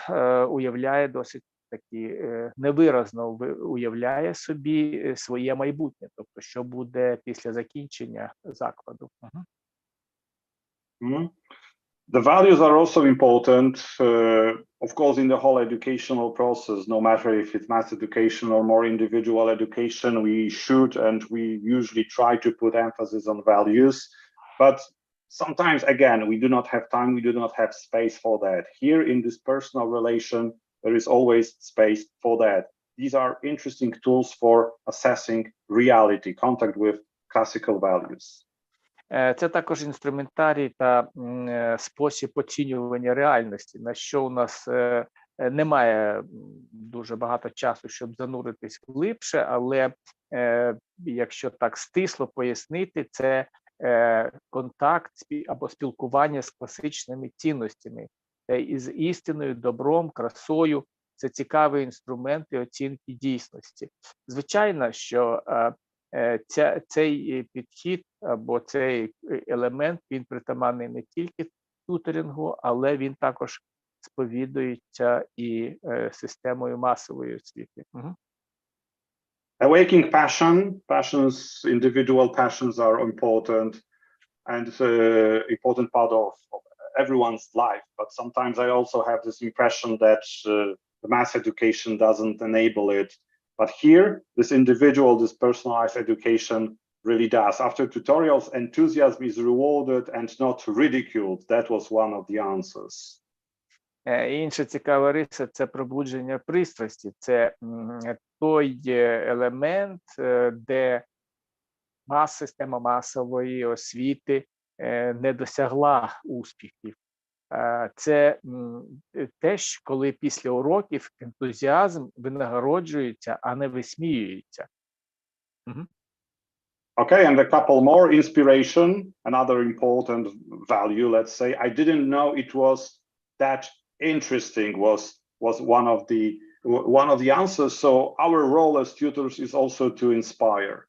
уявляє, досить таки невиразно уявляє собі своє майбутнє, тобто що буде після закінчення закладу. The values are also important, of course, in the whole educational process, no matter if it's mass education or more individual education, we should and we usually try to put emphasis on values. But sometimes, again, we do not have time, we do not have space for that. Here in this personal relation, there is always space for that. These are interesting tools for assessing reality, contact with classical values. Це також інструментарій та спосіб оцінювання реальності, на що у нас немає дуже багато часу, щоб зануритись глибше, але якщо так стисло пояснити, це контакт або спілкування з класичними цінностями, із істиною, добром, красою. Це цікаві інструменти оцінки дійсності. Звичайно, що цей підхід або цей елемент, він притаманний не тільки тюторингу, але він також сповідується і системою масової освіти. Awakening passions, individual passions are important and important part of everyone's life. But sometimes I also have this impression that the mass education doesn't enable it. But here, this individual, this personalized education really does. After tutorials, enthusiasm is rewarded and not ridiculed. That was one of the answers. Інша цікава риса – це пробудження пристрасті. Це той елемент, де система масової освіти не досягла успіхів. Це те, коли після уроків ентузіазм винагороджується, а не висміюється. Okay, and a couple more. Inspiration, another important value, let's say. I didn't know it was that interesting, was one of the answers. So our role as tutors is also to inspire.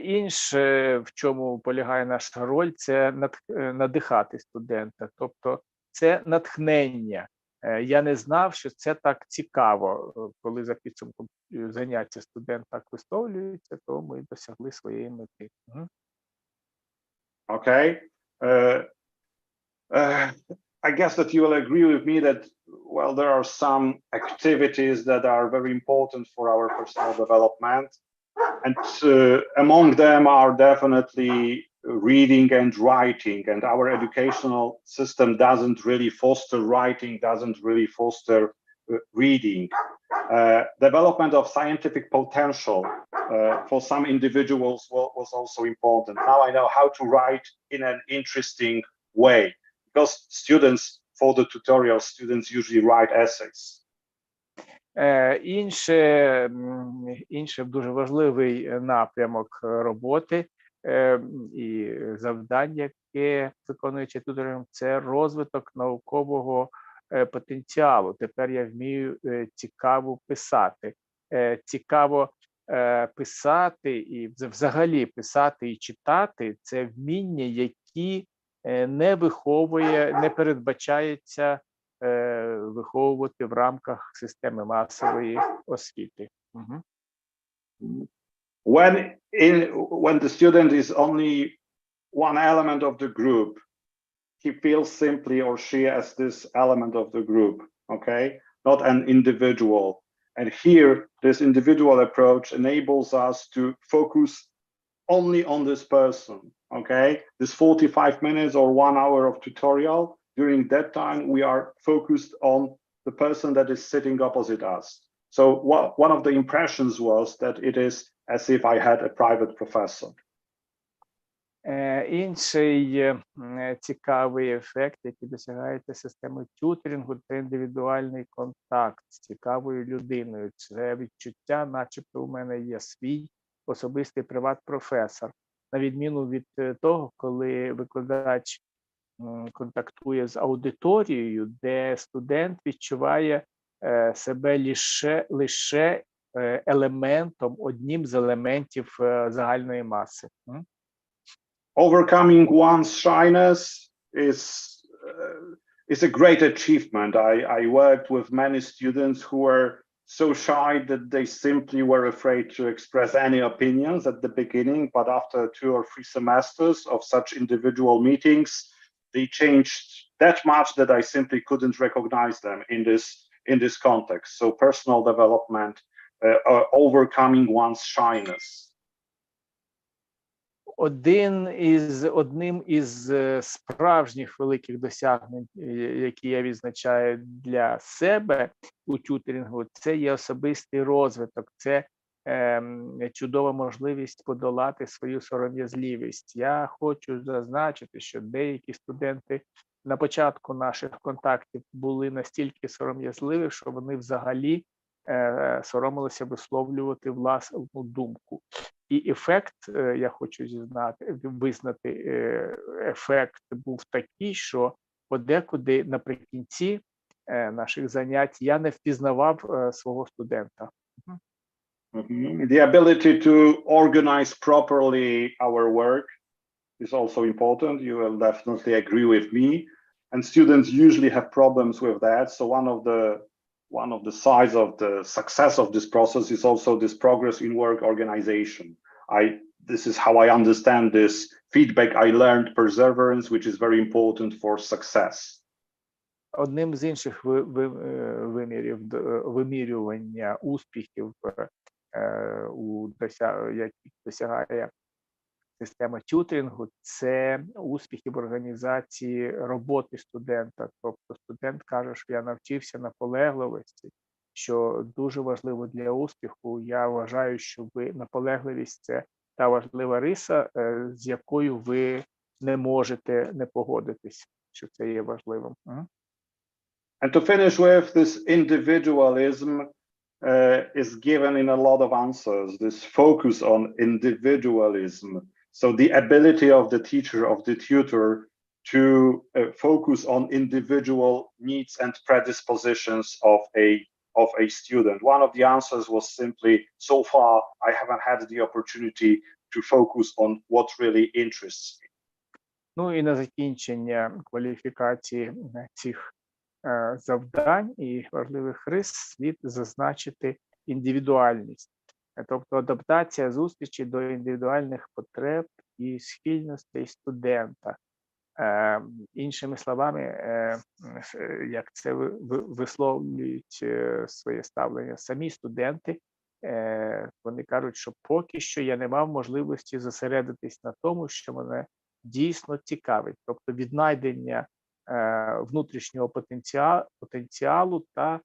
Інше, в чому полягає наша роль, це надихати студента, тобто це натхнення. Я не знав, що це так цікаво, коли за підсумком заняття студент так висловлюється, то ми досягли своєї мети. Okay. I guess that you will agree with me that, well, there are some activities that are very important for our personal development. And among them are definitely reading and writing. And our educational system doesn't really foster writing, doesn't really foster reading. Development of scientific potential for some individuals was also important. Now I know how to write in an interesting way, because students, for the tutorial, students usually write essays. Інше дуже важливий напрямок роботи і завдання, яке виконується тюторингом, це розвиток наукового потенціалу. Тепер я вмію цікаво писати. Цікаво писати і взагалі писати і читати – це вміння, які не передбачається виховувати в рамках системи масової освіти. Угу. When the student is only one element of the group, he feels simply or she as this element of the group, okay, not an individual. And here, this individual approach enables us to focus only on this person, okay? This 45 minutes or 1 hour of tutorial, during that time, we are focused on the person that is sitting opposite us. So one of the impressions was that it is as if I had a private professor. Інший цікавий ефект, який досягається системою тюторингу, це індивідуальний контакт з цікавою людиною. Це відчуття, начебто у мене є свій особистий приват-професор. На відміну від того, коли викладач контактує з аудиторією, де студент відчуває себе лише елементом, одним з елементів загальної маси. Overcoming one's shyness is a great achievement. I worked with many students who were so shy that they simply were afraid to express any opinions at the beginning, but after 2 or 3 semesters of such individual meetings, they changed that much that I simply couldn't recognize them in this context. So personal development, overcoming one's shyness. Одним із справжніх великих досягнень, які я відзначаю для себе у тюторингу, це є особистий розвиток, це чудова можливість подолати свою сором'язливість. Я хочу зазначити, що деякі студенти на початку наших контактів були настільки сором'язливі, що вони взагалі соромилися висловлювати власну думку. І ефект, я хочу визнати, ефект був такий, що подекуди наприкінці наших занять я не впізнавав свого студента. The ability to organize properly our work is also important. You will definitely agree with me. And students usually have problems with that. So one of the sides of the success of this process is also this progress in work organization. This is how I understand this feedback. I learned perseverance, which is very important for success. Одним з інших вимірювання успіхів, яких досягає система тюторингу, це успіхи в організації роботи студента. Тобто студент каже, що я навчився наполегливості, що дуже важливо для успіху. Я вважаю, що наполегливість – це та важлива риса, з якою ви не можете не погодитись, що це є важливим. And to finish with, this individualism is given in a lot of answers, this focus on individualism. So the ability of the teacher, of the tutor, to focus on individual needs and predispositions of a student. One of the answers was simply, so far, I haven't had the opportunity to focus on what really interests me. Ну і на закінчення кваліфікації цих завдань і важливих рис слід зазначити індивідуальність. Тобто адаптація зустрічі до індивідуальних потреб і схильностей студента. Іншими словами, як це висловлюють своє ставлення самі студенти, вони кажуть, що поки що я не мав можливості зосередитись на тому, що мене дійсно цікавить. Тобто віднайдення внутрішнього потенціалу та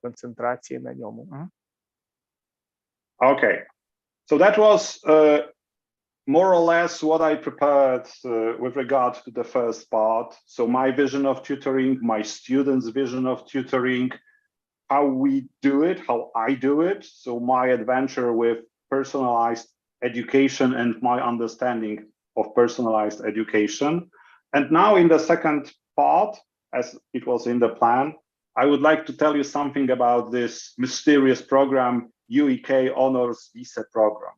концентрації на ньому. Okay, so that was more or less what I prepared with regard to the first part. So my vision of tutoring, my students' vision of tutoring, how we do it, how I do it. So my adventure with personalized education and my understanding of personalized education. And now in the second part, as it was in the plan, I would like to tell you something about this mysterious program, UEK Honors Visa Program.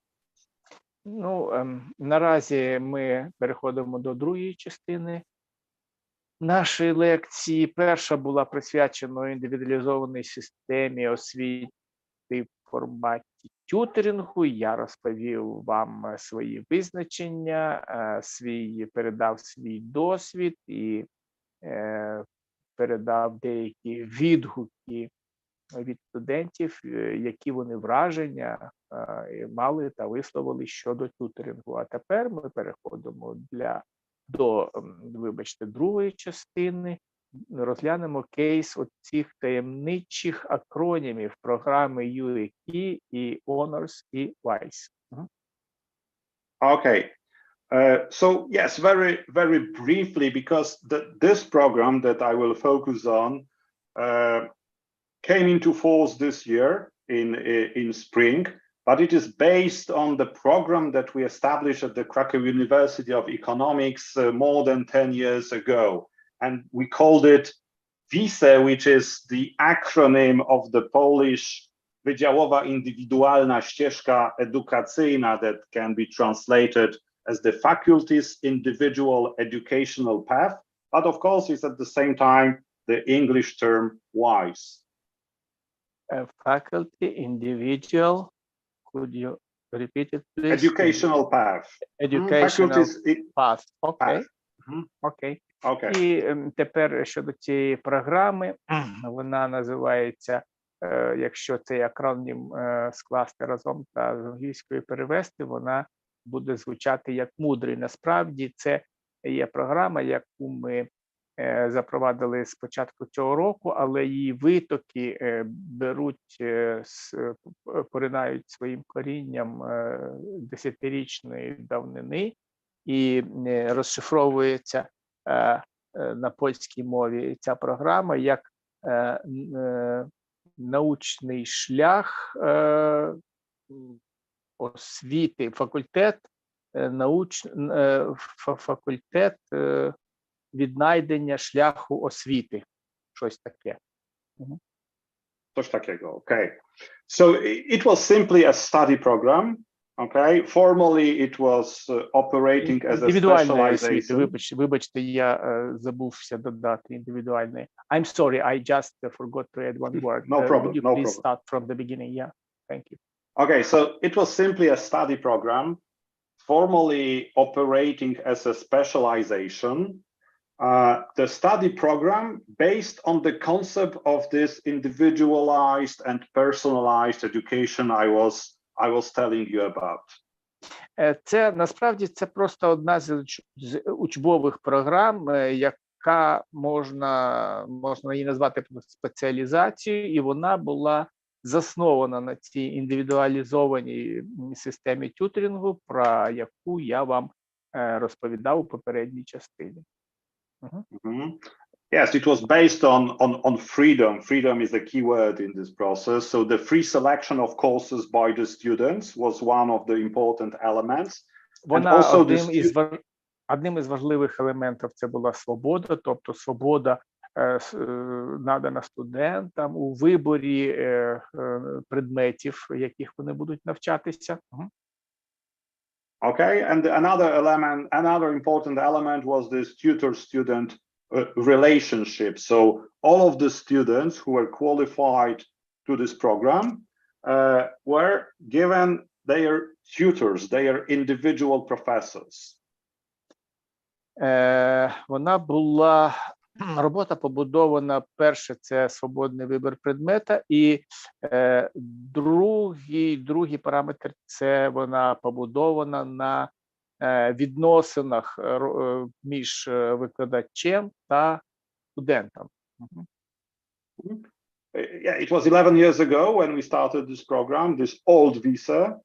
Ну, наразі ми переходимо до другої частини нашої лекції. Перша була присвячена індивідуалізованій системі освіти в форматі тюторингу. Я розповів вам свої визначення, передав свій досвід і передав деякі відгуки від студентів, які вони враження мали та висловили щодо тюторингу. А тепер ми переходимо до другої частини. Розглянемо кейс оцих таємничих акронімів програми UEK і Honors і WISE. Okay. So yes, very briefly, because this program that I will focus on came into force this year in spring, but it is based on the program that we established at the Krakow University of Economics more than 10 years ago. And we called it WISE, which is the acronym of the Polish Wydziałowa Indywidualna Ścieżka Edukacyjna, that can be translated as the faculty's individual educational path, but of course it's at the same time the English term WISE. Faculty, individual, could you repeat it, please? Educational path. Educational path. Окей. Окей. Okay. І тепер щодо цієї програми, вона називається, якщо цей акронім скласти разом та з англійської перевести, вона буде звучати як мудрий. Насправді це є програма, яку ми запровадили з початку цього року, але її витоки поринають своїм корінням десятирічної давнини і розшифровується на польській мові ця програма як научний шлях освіти, факультет віднайдення шляху освіти. Щось таке. Coś takiego, okay. So it was simply a study program, okay. Formally it was operating as a specialization. Вибачте, я забувся додати індивідуальний. I'm sorry, I just forgot to add one word. No problem, Would you no please problem. start from the beginning? Yeah, thank you. Okay, so it was simply a study program, formally operating as a specialization. The study program based on the concept of this individualized and personalized education I was telling you about. Це насправді це просто одна з учбових програм, яка можна її назвати спеціалізацією, і вона була заснована на цій індивідуалізованій системі тюторингу, про яку я вам розповідав у попередній частині. Yes, it was based on freedom. Freedom is the key word in this process. So the free selection of courses by the students was one of the important elements. Одним із важливих елементів це була свобода, тобто свобода надана студентам у виборі предметів, яких вони будуть навчатися. Okay, and another important element was this tutor-student relationship. So all of the students who were qualified to this program were given their tutors, their individual professors. Робота побудована, перше, це свободний вибір предмета, і другий параметр – це вона побудована на відносинах між викладачем та студентом. Yeah, it was 11 years ago when we started this program, this old visa,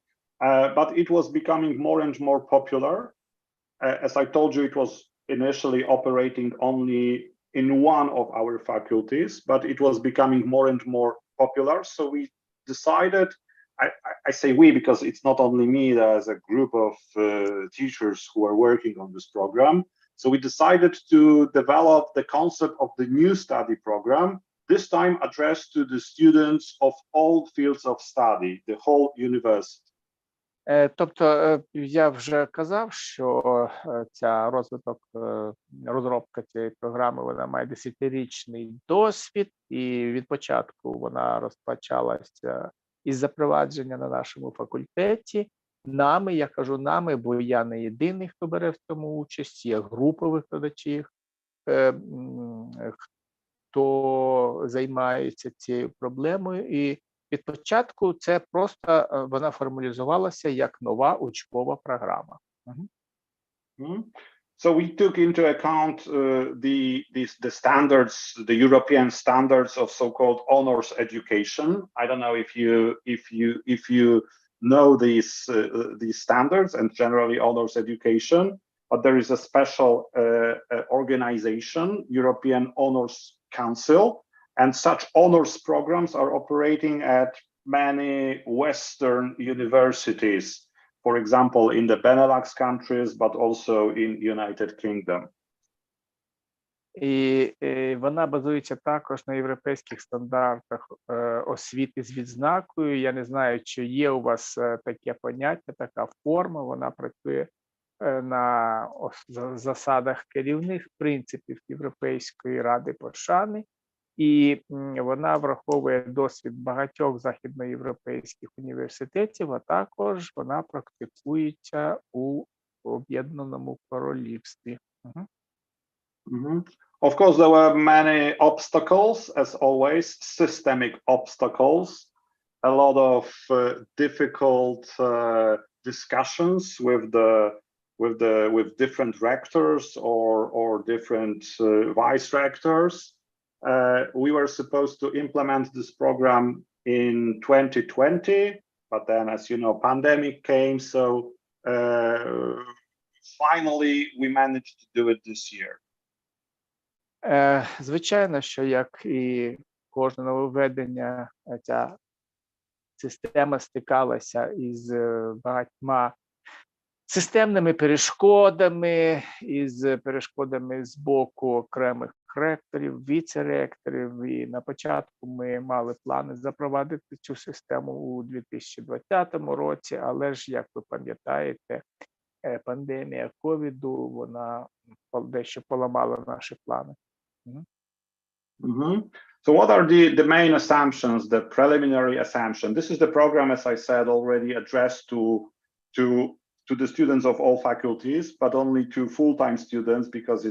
but it was becoming more and more popular. As I told you, it was initially operating only in one of our faculties, but it was becoming more and more popular. So we decided, I say we because it's not only me, there's a group of teachers who are working on this program. So we decided to develop the concept of the new study program, this time addressed to the students of all fields of study, the whole university. Тобто, я вже казав, що ця розробка цієї програми, вона має 10-річний досвід, і від початку вона розпочалася із запровадження на нашому факультеті. Нами, я кажу нами, бо я не єдиний, хто бере в цьому участь, є група викладачів, хто займається цією проблемою. І від початку це просто вона формалізувалася як нова учбова програма. So we took into account the standards, the European standards of so-called honors education. I don't know if you know these standards and generally honors education, but there is a special organization, European Honors Council, and such honors programs are operating at many Western universities, for example, in the Benelux countries, but also in United Kingdom. І вона базується також на європейських стандартах освіти з відзнакою. Я не знаю, чи є у вас таке поняття, така форма. Вона працює на засадах керівних принципів Європейської ради пошани. І вона враховує досвід багатьох західноєвропейських університетів, а також вона практикується у Об'єднаному Королівстві. Of course, there were many obstacles, as always, systemic obstacles, a lot of difficult discussions with different rectors or different vice rectors. We were supposed to implement this program in 2020, but then, as you know, pandemic came, so finally we managed to do it this year. Звичайно, що як і кожне нововведення, ця система стикалася із багатьма системними перешкодами, із перешкодами з боку окремих ректорів, віце-ректорів. І на початку ми мали плани запровадити цю систему у 2020 році, але ж, як ви пам'ятаєте, пандемія ковіду, вона дещо поламала наші плани. So what are the main assumptions, the preliminary assumption? This is the program, as I said, already addressed to the students of all faculties, but only to full-time students, because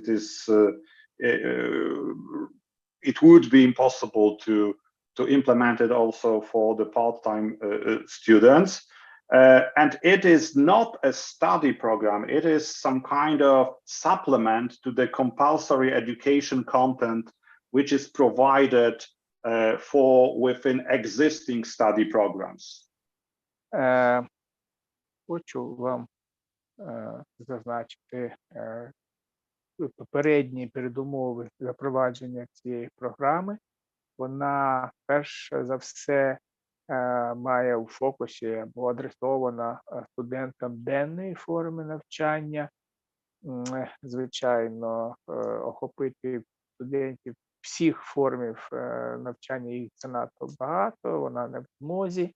it would be impossible to implement it also for the part-time students. And it is not a study program. It is some kind of supplement to the compulsory education content which is provided within existing study programs. Хочу вам зазначити попередні передумови запровадження цієї програми. Вона, перш за все, має у фокусі або адресована студентам денної форми навчання. Звичайно, охопити студентів всіх формів навчання, їх занадто багато, вона не в змозі.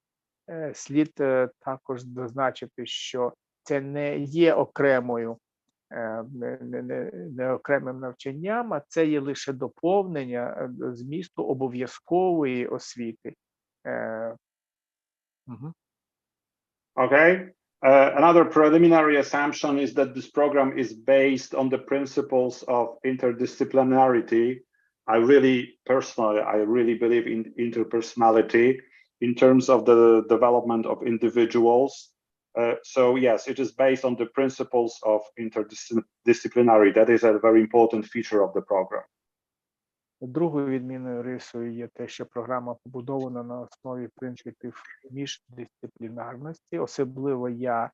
Слід також зазначити, що це не є не окремим навчанням, а це є лише доповнення змісту обов'язкової освіти. Okay. Another preliminary assumption is that this program is based on the principles of interdisciplinarity. I really believe in interpersonality in terms of the development of individuals. So yes, it is based on the principles of interdisciplinarity. That is a very important feature of the program. Другою відмінною рисою є те, що програма побудована на основі принципів міждисциплінарності. Особливо я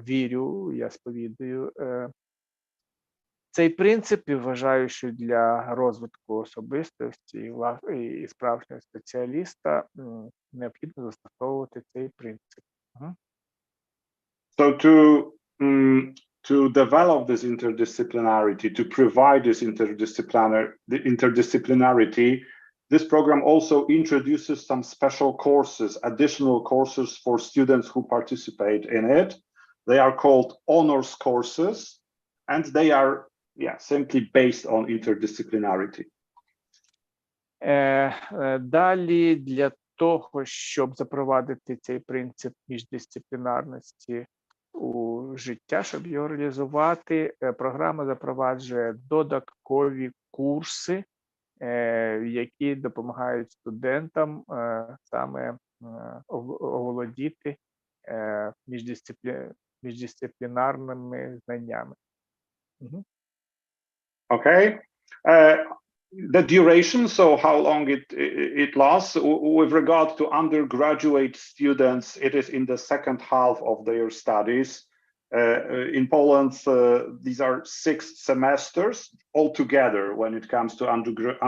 вірю, я сповідую цей принцип і вважаю, що для розвитку особистості і справжнього спеціаліста необхідно застосовувати цей принцип. So to develop this interdisciplinarity, to provide this interdisciplinarity, this program also introduces some special courses, additional courses for students who participate in it. They are called honors courses, and they are simply based on interdisciplinarity. Далі для того, щоб запровадити цей принцип міждисциплінарності у життя, щоб його реалізувати, програма запроваджує додаткові курси, які допомагають студентам саме оволодіти міждисциплінарними знаннями. Okay. The duration, so how long it lasts, with regard to undergraduate students, it is in the second half of their studies. In Poland, these are 6 semesters altogether when it comes to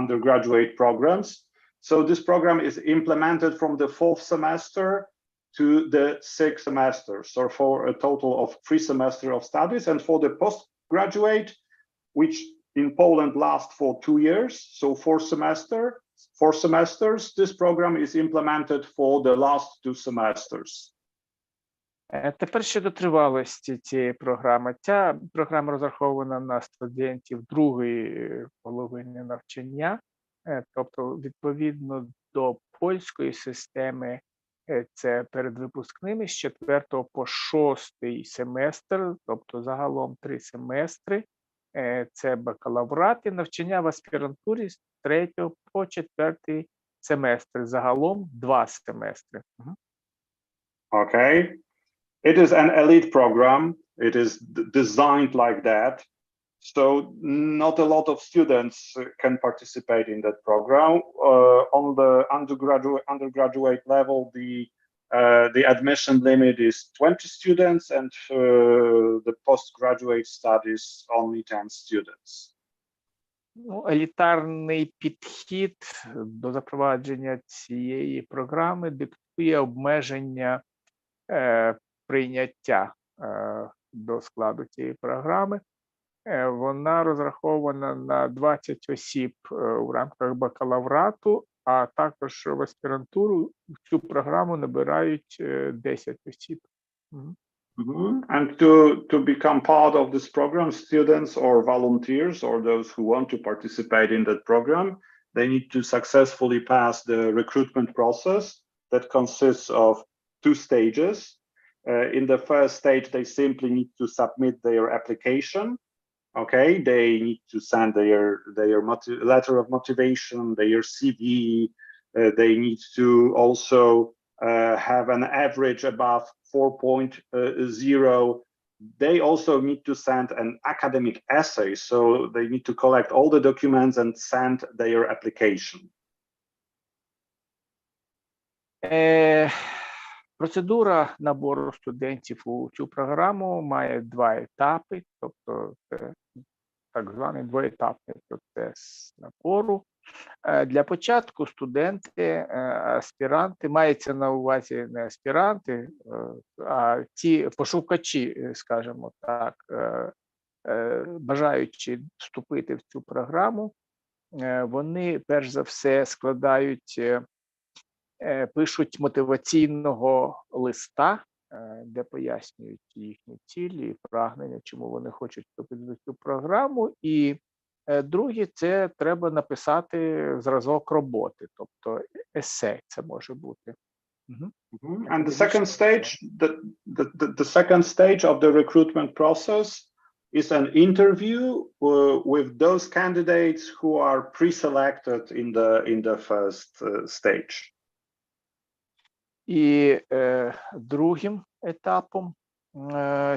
undergraduate programs. So this program is implemented from the 4th semester to the 6th semester, so for a total of 3 semesters of studies. And for the postgraduate, which in Poland lasts for 2 years, so 4 semesters, this program is implemented for the last 2 semesters. Тепер щодо тривалості цієї програми. Ця програма розрахована на студентів другої половини навчання, тобто відповідно до польської системи це передвипускними з 4 по 6 семестр, тобто загалом 3 семестри. Це бакалаврат і навчання в аспірантурі з 3 по 4 семестр, загалом 2 семестри. Okay. It is an elite program. It is designed like that. So not a lot of students can participate in that program. On the undergraduate level, the admission limit is 20 students, and the postgraduate studies only 10 students. Елітарний підхід до запровадження цієї програми диктує обмеження прийняття до складу цієї програми. Вона розрахована на 20 осіб у рамках бакалаврату, а також в аспірантуру в цю програму набирають 10 осіб. And to become part of this program, students or volunteers or those who want to participate in that program, they need to successfully pass the recruitment process that consists of 2 stages. In the first stage, they simply need to submit their application. Okay, they need to send their letter of motivation, their CV. They need to also have an average above 4.0. They also need to send an academic essay, so they need to collect all the documents and send their application. Процедура набору студентів у цю програму має 2 етапи, тобто це так званий двоетапний процес набору. Для початку студенти, аспіранти, мається на увазі не аспіранти, а ті пошукачі, скажімо так, бажаючи вступити в цю програму, вони перш за все складають, пишуть мотиваційного листа, де пояснюють їхні цілі і прагнення, чому вони хочуть вступити в цю програму. І друге, це треба написати зразок роботи, тобто есе це може бути. And the second stage, the second stage of the recruitment process is an interview with those candidates who are pre-selected in the first stage. І другим етапом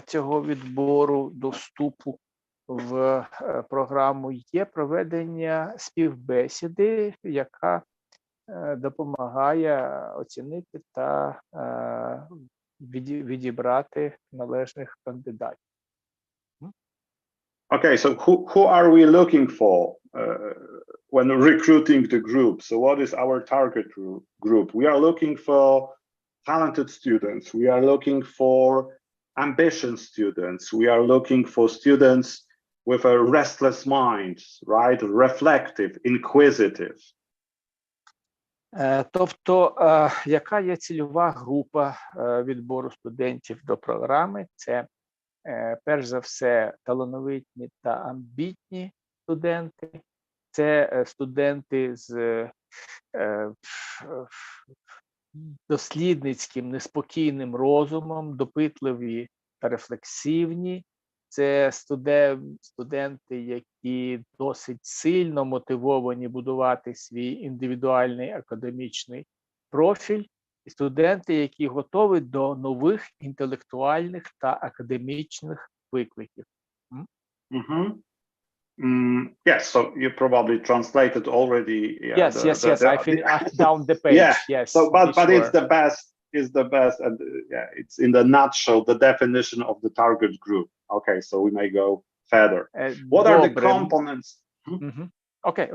цього відбору до вступу в програму є проведення співбесіди, яка допомагає оцінити та відібрати належних кандидатів. Okay, so who are we looking for when recruiting the group? So what is our target group? We are looking for talented students. We are looking for ambition students. We are looking for students with a restless mind, right? Reflective, inquisitive. Тобто, яка є цільова група відбору студентів до програми? Це, перш за все, талановиті та амбітні студенти. Це студенти з дослідницьким, неспокійним розумом, допитливі та рефлексивні. Це студенти, які досить сильно мотивовані будувати свій індивідуальний академічний профіль, і студенти, які готові до нових інтелектуальних та академічних викликів. Yes, so you probably translated already. Yes. I finished down the page. Yeah. Yes. So, but it's the best. Is the best, and it's in the nutshell the definition of the target group. Okay, so we may go further. What are the components? Okay.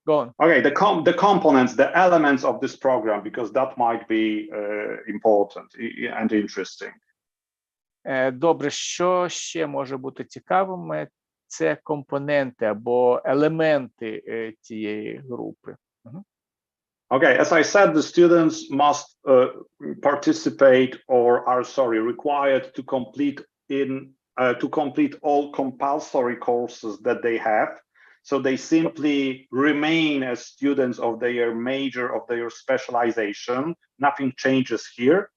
Go on. Okay, the components, the elements of this program, because that might be important and interesting. Добре, що ще може бути цікавим? Це компоненти або елементи цієї групи. Okay, as I said, the students must participate or are required to complete all compulsory courses that they have. So they simply remain as students of their major, of their specialization. Nothing changes here.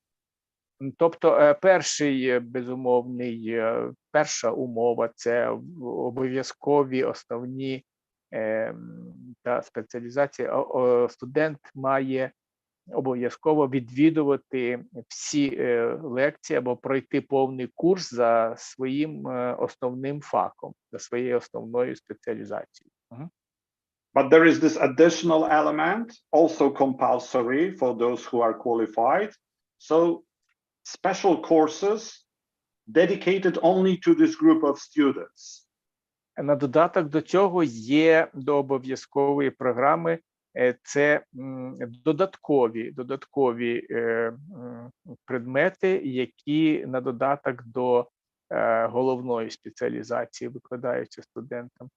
Тобто, перша умова – це обов'язкові основні та спеціалізації. Студент має обов'язково відвідувати всі лекції або пройти повний курс за своїм основним фахом, за своєю основною спеціалізацією. But there is this additional element, also compulsory for those who are qualified. So special courses dedicated only to this group of students. На додаток до цього є до обов'язкової програми це додаткові предмети, які на додаток до головної спеціалізації викладаються студентам.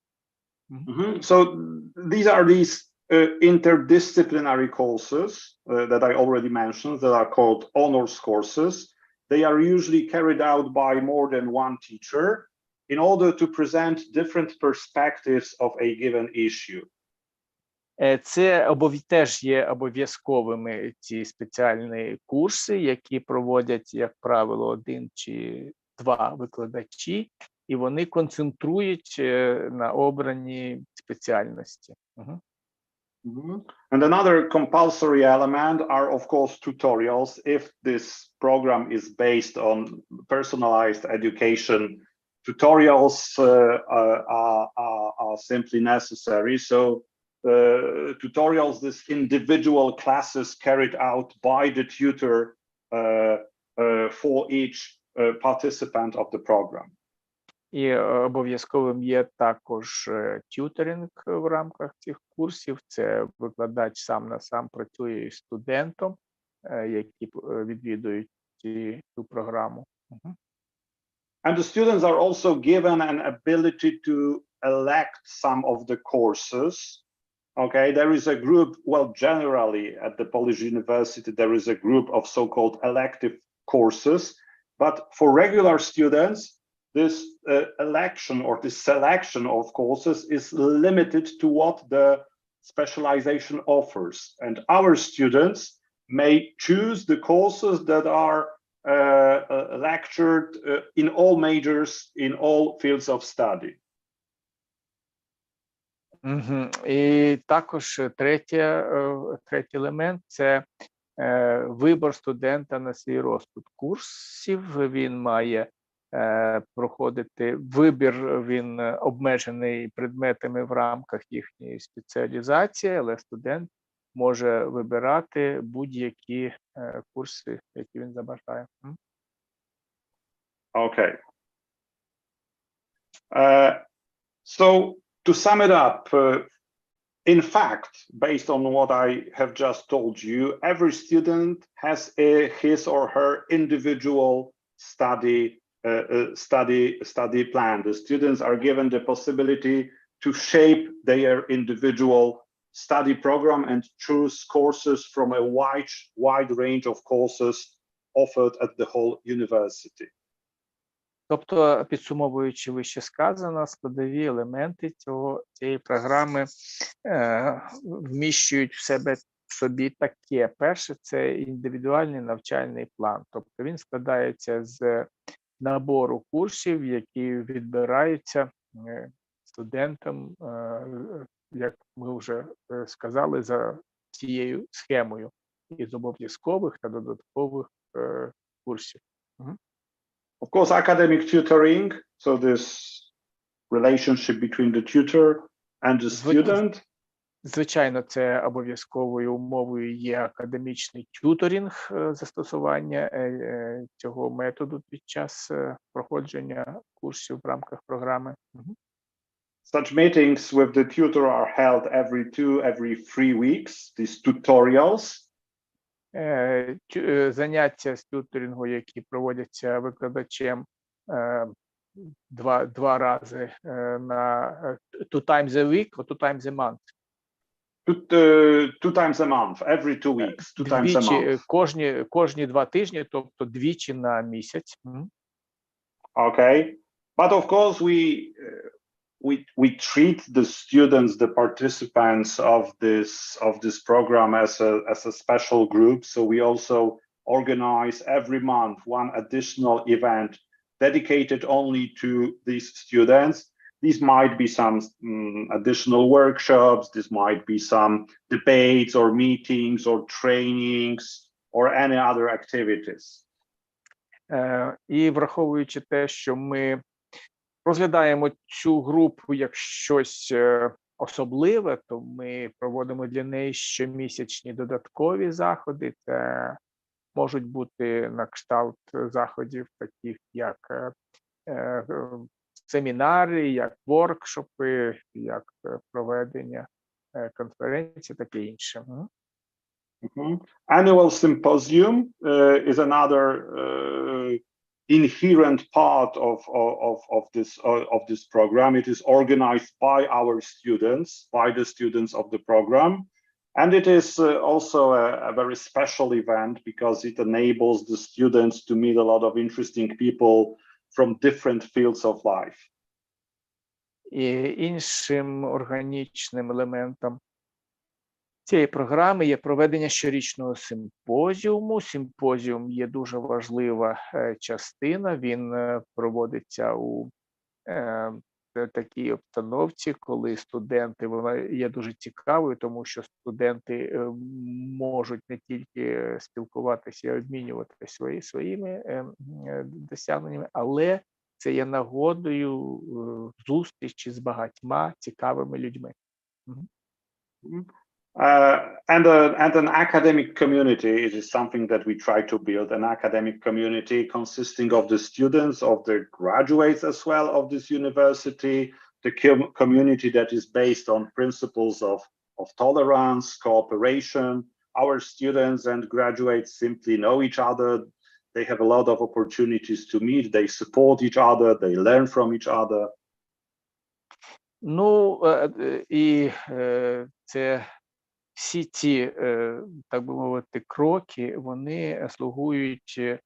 So these are interdisciplinary courses that I already mentioned that are called honors courses. They are usually carried out by more than one teacher in order to present different perspectives of a given issue. Це теж є обов'язковими ці спеціальні курси, які проводять, як правило, один чи два викладачі, і вони концентрують на обраній спеціальності. And another compulsory element are, of course, tutorials. If this program is based on personalized education, tutorials are simply necessary. So tutorials, these individual classes carried out by the tutor for each participant of the program. І обов'язковим є також тюторинг в рамках цих курсів. Це викладач сам на сам працює із студентом, які відвідують цю програму. And the students are also given an ability to elect some of the courses. Okay, there is a group, well, generally at the Polish University, there is a group of so-called elective courses, but for regular students, this election or this selection of courses is limited to what the specialization offers. And our students may choose the courses that are lectured in all majors, in all fields of study. І також третій елемент – це вибір студента на свій розклад курсів. Він має проходити вибір, він обмежений предметами в рамках їхньої спеціалізації, але студент може вибирати будь-які курси, які він забажає. Okay. So to sum it up, in fact, based on what I have just told you, every student has his or her individual study plan. The students are given the possibility to shape their individual study program and choose courses from a wide range of courses offered at the whole university. Тобто, підсумовуючи вище сказано, складові елементи цієї програми вміщують в собі таке. Перше – це індивідуальний навчальний план. Тобто він складається з набору курсів, які відбираються студентам, як ми вже сказали, за цією схемою із обов'язкових та додаткових курсів. Of course, academic tutoring, so this relationship between the tutor and the student. Звичайно, це обов'язковою умовою є академічний тюторинг, застосування цього методу під час проходження курсів в рамках програми. Such meetings with the tutor are held every 3 weeks, these tutorials. Заняття з тюторингу, які проводяться викладачем два рази на 2 times a week or 2 times a month. 2 times a month, every 2 weeks, 2 times a month. Кожні 2 тижні, тобто двічі на місяць. Okay, but of course we treat the students, the participants of this program as a special group. So we also organize every month one additional event dedicated only to these students. These might be some additional workshops. This might be some debates or meetings or trainings or any other activities. І враховуючи те, що ми розглядаємо цю групу як щось особливе, то ми проводимо для неї щомісячні додаткові заходи. Це можуть бути на кшталт заходів, таких як семінари, як воркшопи, як проведення конференцій, таке інше. Annual symposium is another inherent part of this program. It is organized by our students, by the students of the program, and it is also a very special event because it enables the students to meet a lot of interesting people from different fields of life. І іншим органічним елементом цієї програми є проведення щорічного симпозіуму. Симпозіум є дуже важлива частина. Він проводиться у такій обстановці, коли студенти, вона є дуже цікавою, тому що студенти можуть не тільки спілкуватися і обмінюватися своїми досягненнями, але це є нагодою зустрічі з багатьма цікавими людьми. And an academic community, it is something that we try to build, an academic community consisting of the students, of the graduates as well of this university, the community that is based on principles of tolerance, cooperation. Our students and graduates simply know each other. They have a lot of opportunities to meet, they support each other, they learn from each other. Ну, і це всі ці, так би мовити, кроки, вони слугують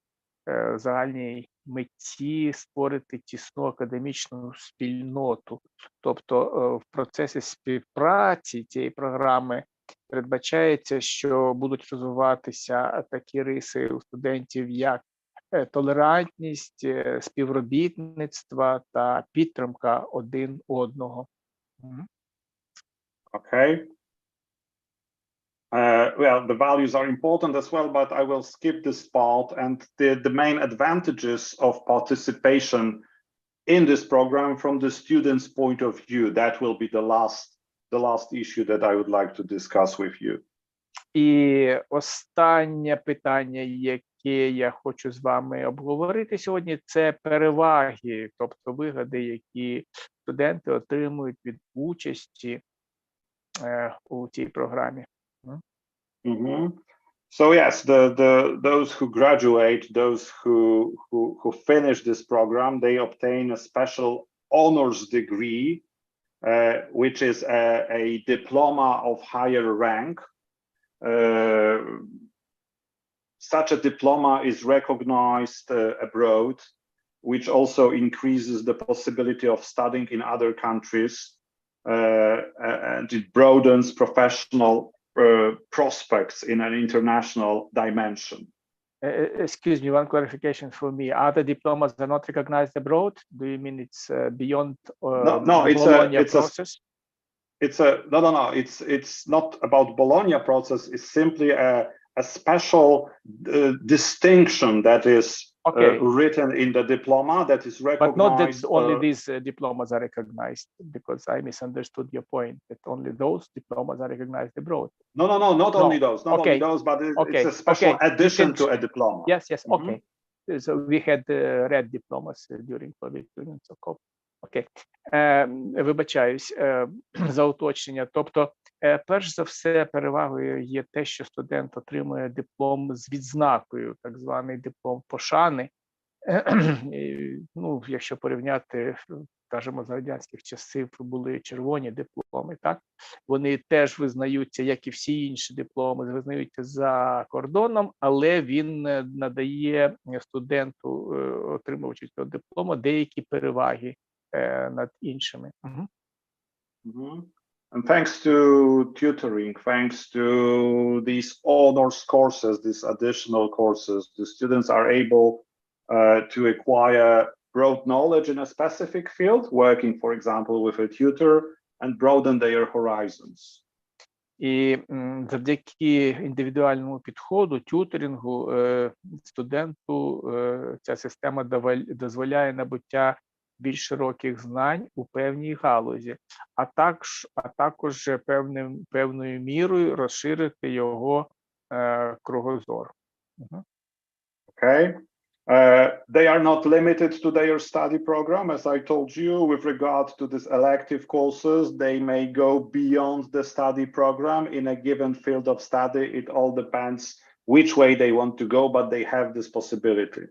загальній меті створити тісну академічну спільноту. Тобто в процесі співпраці цієї програми передбачається, що будуть розвиватися такі риси у студентів, як толерантність, співробітництва та підтримка один одного. Okay. Well, the values are important as well, but I will skip this part. And the main advantages of participation in this program from the students' point of view, that will be the last issue that I would like to discuss with you. І останнє питання, яке я хочу з вами обговорити сьогодні, це переваги, тобто вигоди, які студенти отримують від участі у цій програмі. So yes, those who graduate, those who finish this program, they obtain a special honors degree, which is a diploma of higher rank. Such a diploma is recognized abroad, which also increases the possibility of studying in other countries, and it broadens professional prospects in an international dimension. Excuse me, one clarification for me. Other diplomas are not recognized abroad? Do you mean it's beyond No, the Bologna process? No. It's not about Bologna process. It's simply a special distinction that is written in the diploma that is recognized. But not that only these diplomas are recognized, because I misunderstood your point that only those diplomas are recognized abroad. No, not only those, only those, but it's a special addition to a diploma. Yes, okay. So we had red diplomas during COVID. So, окей. Вибачаюсь за уточнення. Тобто, перш за все, перевагою є те, що студент отримує диплом з відзнакою, так званий диплом пошани. Ну, якщо порівняти, скажімо, з радянських часів були червоні дипломи, так? Вони теж визнаються, як і всі інші дипломи, визнаються за кордоном, але він надає студенту, отримувачу цього диплому, деякі переваги над іншими. And thanks to tutoring, thanks to these honors courses, these additional courses, the students are able to acquire broad knowledge in a specific field, working, for example, with a tutor, and broaden their horizons. І завдяки індивідуальному підходу, тюторингу, студенту ця система дозволяє набуття більш широких знань у певній галузі, а також певною мірою розширити його кругозор. Okay. They are not limited to their study program. As I told you, with regard to these elective courses, they may go beyond the study program in a given field of study. It all depends which way they want to go, but they have this possibility.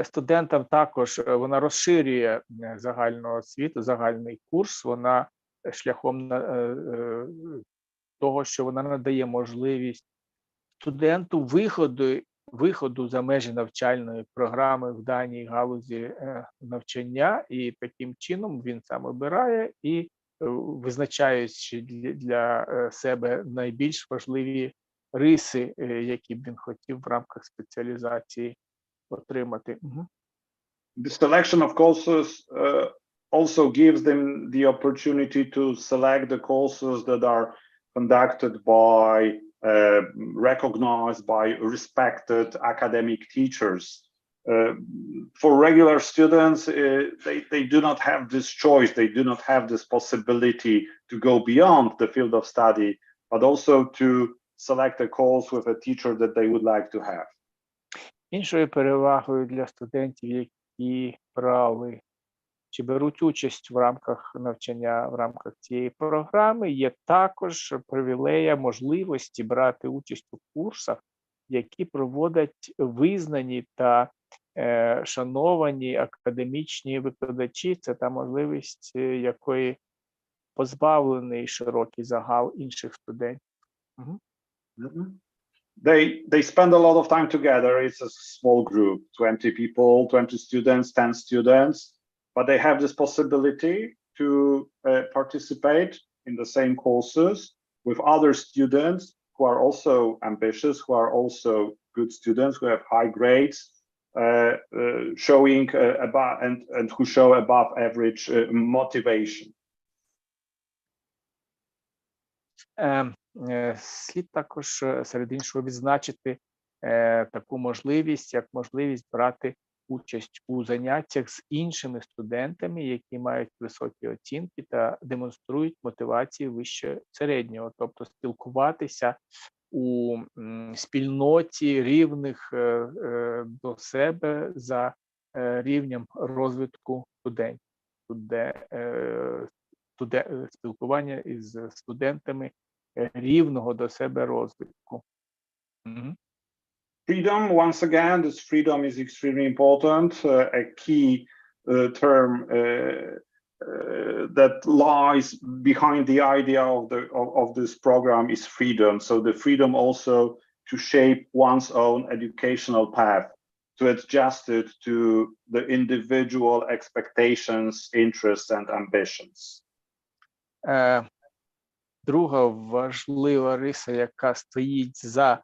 Студентам також вона розширює загальну освіту, загальний курс, вона шляхом того, що вона надає можливість студенту виходу за межі навчальної програми в даній галузі навчання, і таким чином він сам обирає і визначаючи для себе найбільш важливі риси, які б він хотів в рамках спеціалізації отримати. The selection of courses also gives them the opportunity to select the courses that are conducted by recognized by respected academic teachers. For regular students, they do not have this choice, they do not have this possibility to go beyond the field of study, but also to select a course with a teacher that they would like to have. Іншою перевагою для студентів, які брали чи беруть участь в рамках навчання, в рамках цієї програми, є також привілея можливості брати участь у курсах, які проводять визнані та шановані академічні викладачі. Це та можливість, якої позбавлений широкий загал інших студентів. They spend a lot of time together. It's a small group, 20 people, 20 students, 10 students, but they have this possibility to participate in the same courses with other students who are also ambitious, who are also good students, who have high grades, showing above and who show above average motivation. Слід також серед іншого відзначити таку можливість, як можливість брати участь у заняттях з іншими студентами, які мають високі оцінки та демонструють мотивацію вище середнього, тобто спілкуватися у спільноті рівних до себе за рівнем розвитку студентів, спілкування із студентами рівного до себе розвитку. Мгм. Freedom, once again, this freedom is extremely important. A key term that lies behind the idea of this program is freedom. So the freedom also to shape one's own educational path, to adjust it to the individual expectations, interests, and ambitions. Друга важлива риса, яка стоїть за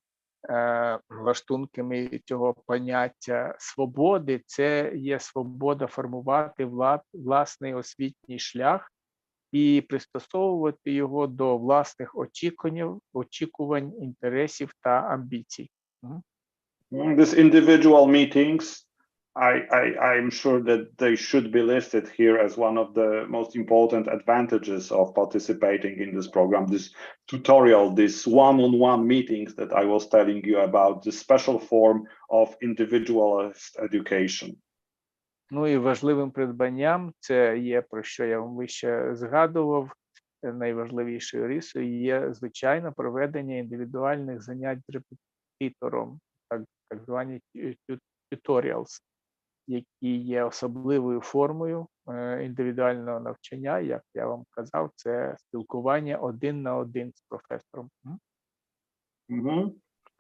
лаштунками цього поняття свободи, це є свобода формувати власний освітній шлях і пристосовувати його до власних очікувань, інтересів та амбіцій. These individual meetings, I'm sure that they should be listed here as one of the most important advantages of participating in this program, this tutorial, this one-on-one meetings that I was telling you about, this special form of individualist education. Ну і важливим придбанням, це є, про що я вам вище згадував, найважливішою рисою є, звичайно, проведення індивідуальних занять з репетитором, так звані tutorials, які є особливою формою індивідуального навчання, як я вам казав, це спілкування один на один з професором.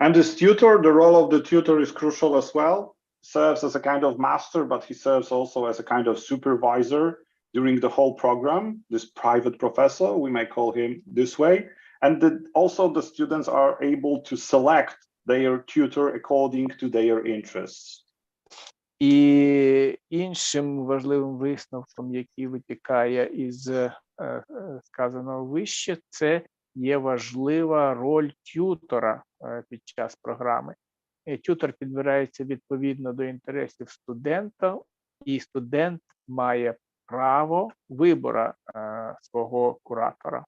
And this tutor, the role of the tutor is crucial as well. Serves as a kind of master, but he serves also as a kind of supervisor during the whole program, this private professor, we may call him this way. And also the students are able to select their tutor according to their interests. І іншим важливим висновком, який витікає із сказаного вище, це є важлива роль тютора під час програми. Тютор підбирається відповідно до інтересів студента, і студент має право вибору свого куратора.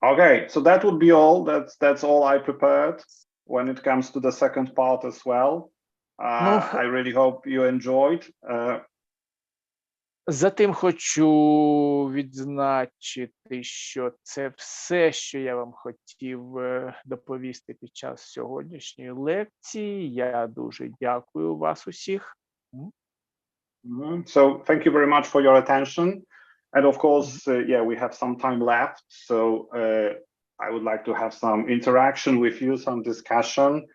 Okay, so that would be all. That's all I prepared when it comes to the second part as well. I really hope you enjoyed. Затим хочу відзначити, що це все, що я вам хотів доповісти під час сьогоднішньої лекції. Я дуже дякую вас усіх. So thank you very much for your attention. And of course, yeah, we have some time left. So I would like to have some interaction with you, some discussion.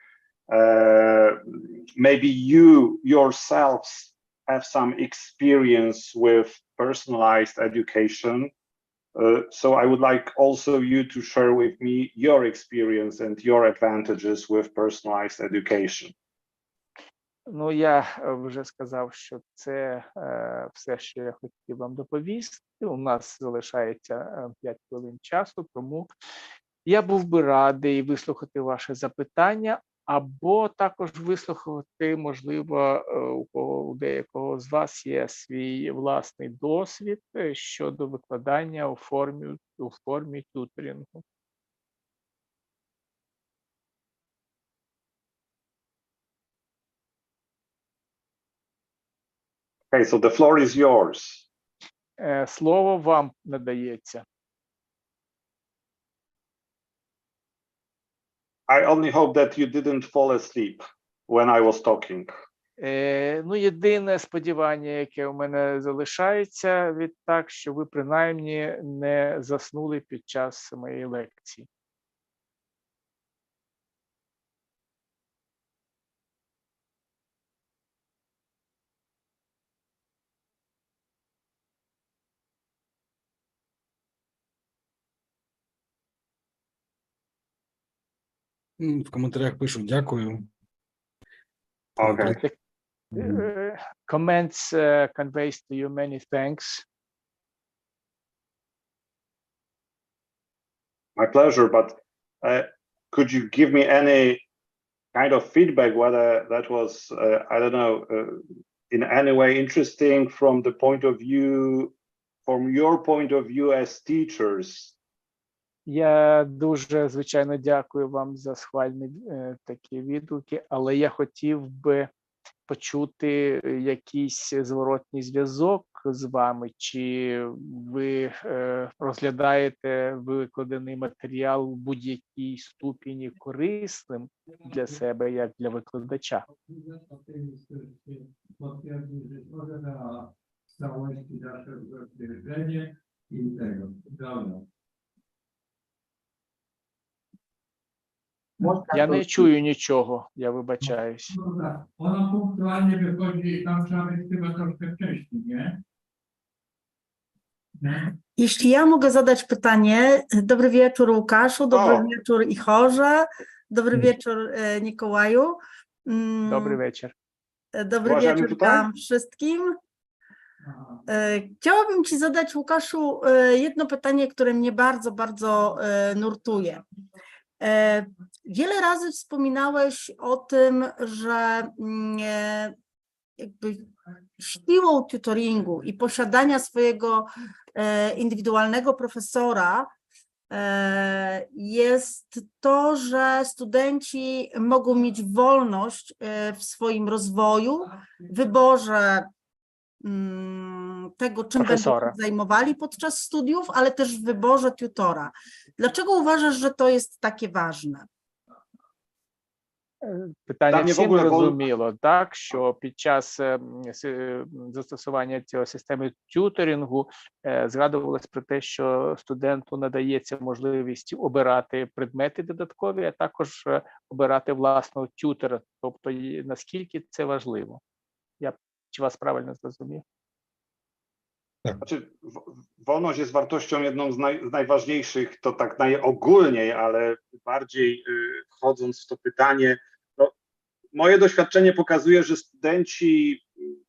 Maybe you yourselves have some experience with personalized education. So I would like also you to share with me your experience and your advantages with personalized education. Ну, я вже сказав, що це все, що я хотів вам доповісти. У нас залишається 5 хвилин часу, тому я був би радий вислухати ваше запитання, або також вислухати, можливо, у деякого з вас є свій власний досвід щодо викладання у формі тюторингу. Okay, so the floor is yours. Слово вам надається. I only hope that you didn't fall asleep when I was talking. Ну, єдине сподівання, яке у мене залишається відтак, що ви принаймні не заснули під час моєї лекції. В коментарях пишуть дякую. Okay. Comments conveys to you many thanks. My pleasure, but could you give me any kind of feedback whether that was, I don't know, in any way interesting from the point of view, from your point of view as teachers? Я дуже, звичайно, дякую вам за схвальні такі відгуки, але я хотів би почути якийсь зворотній зв'язок з вами, чи ви розглядаєте викладений матеріал в будь-якій ступені корисним для себе, як для викладача? Я не чую нічого, я вибачаюсь. Ona punktualnie wychodzi, tam trzeba być chyba troszkę wcześniej, nie? Jeśli ja mogę zadać pytanie. Dobry wieczór, Łukaszu, dobry O. wieczór, Ichorze, dobry wieczór, Mikołaju. Dobry wieczór. Dobry Możemy wieczór tutaj? wam wszystkim. Chciałabym ci zadać, Łukaszu, jedno pytanie, które mnie bardzo, bardzo nurtuje. Wiele razy wspominałeś o tym, że jakby siłą tutoringu i posiadania swojego indywidualnego profesora jest to, że studenci mogą mieć wolność w swoim rozwoju, wyborze tego, czym będą Profesora. się zajmowali podczas studiów, ale też w wyborze tutora. Dlaczego uważasz, że to jest takie ważne? Питання Там є в всім ogóle зрозуміло, так, що під час застосування цієї системи тюторингу згадувалось про те, що студенту надається можливість обирати предмети додаткові, а також обирати власного тютора. Тобто, наскільки це важливо? Чи вас правильно зрозумів? Znaczy, wolność jest wartością jedną z najważniejszych, to tak najogólniej, ale bardziej wchodząc w to pytanie, no, moje doświadczenie pokazuje, że studenci,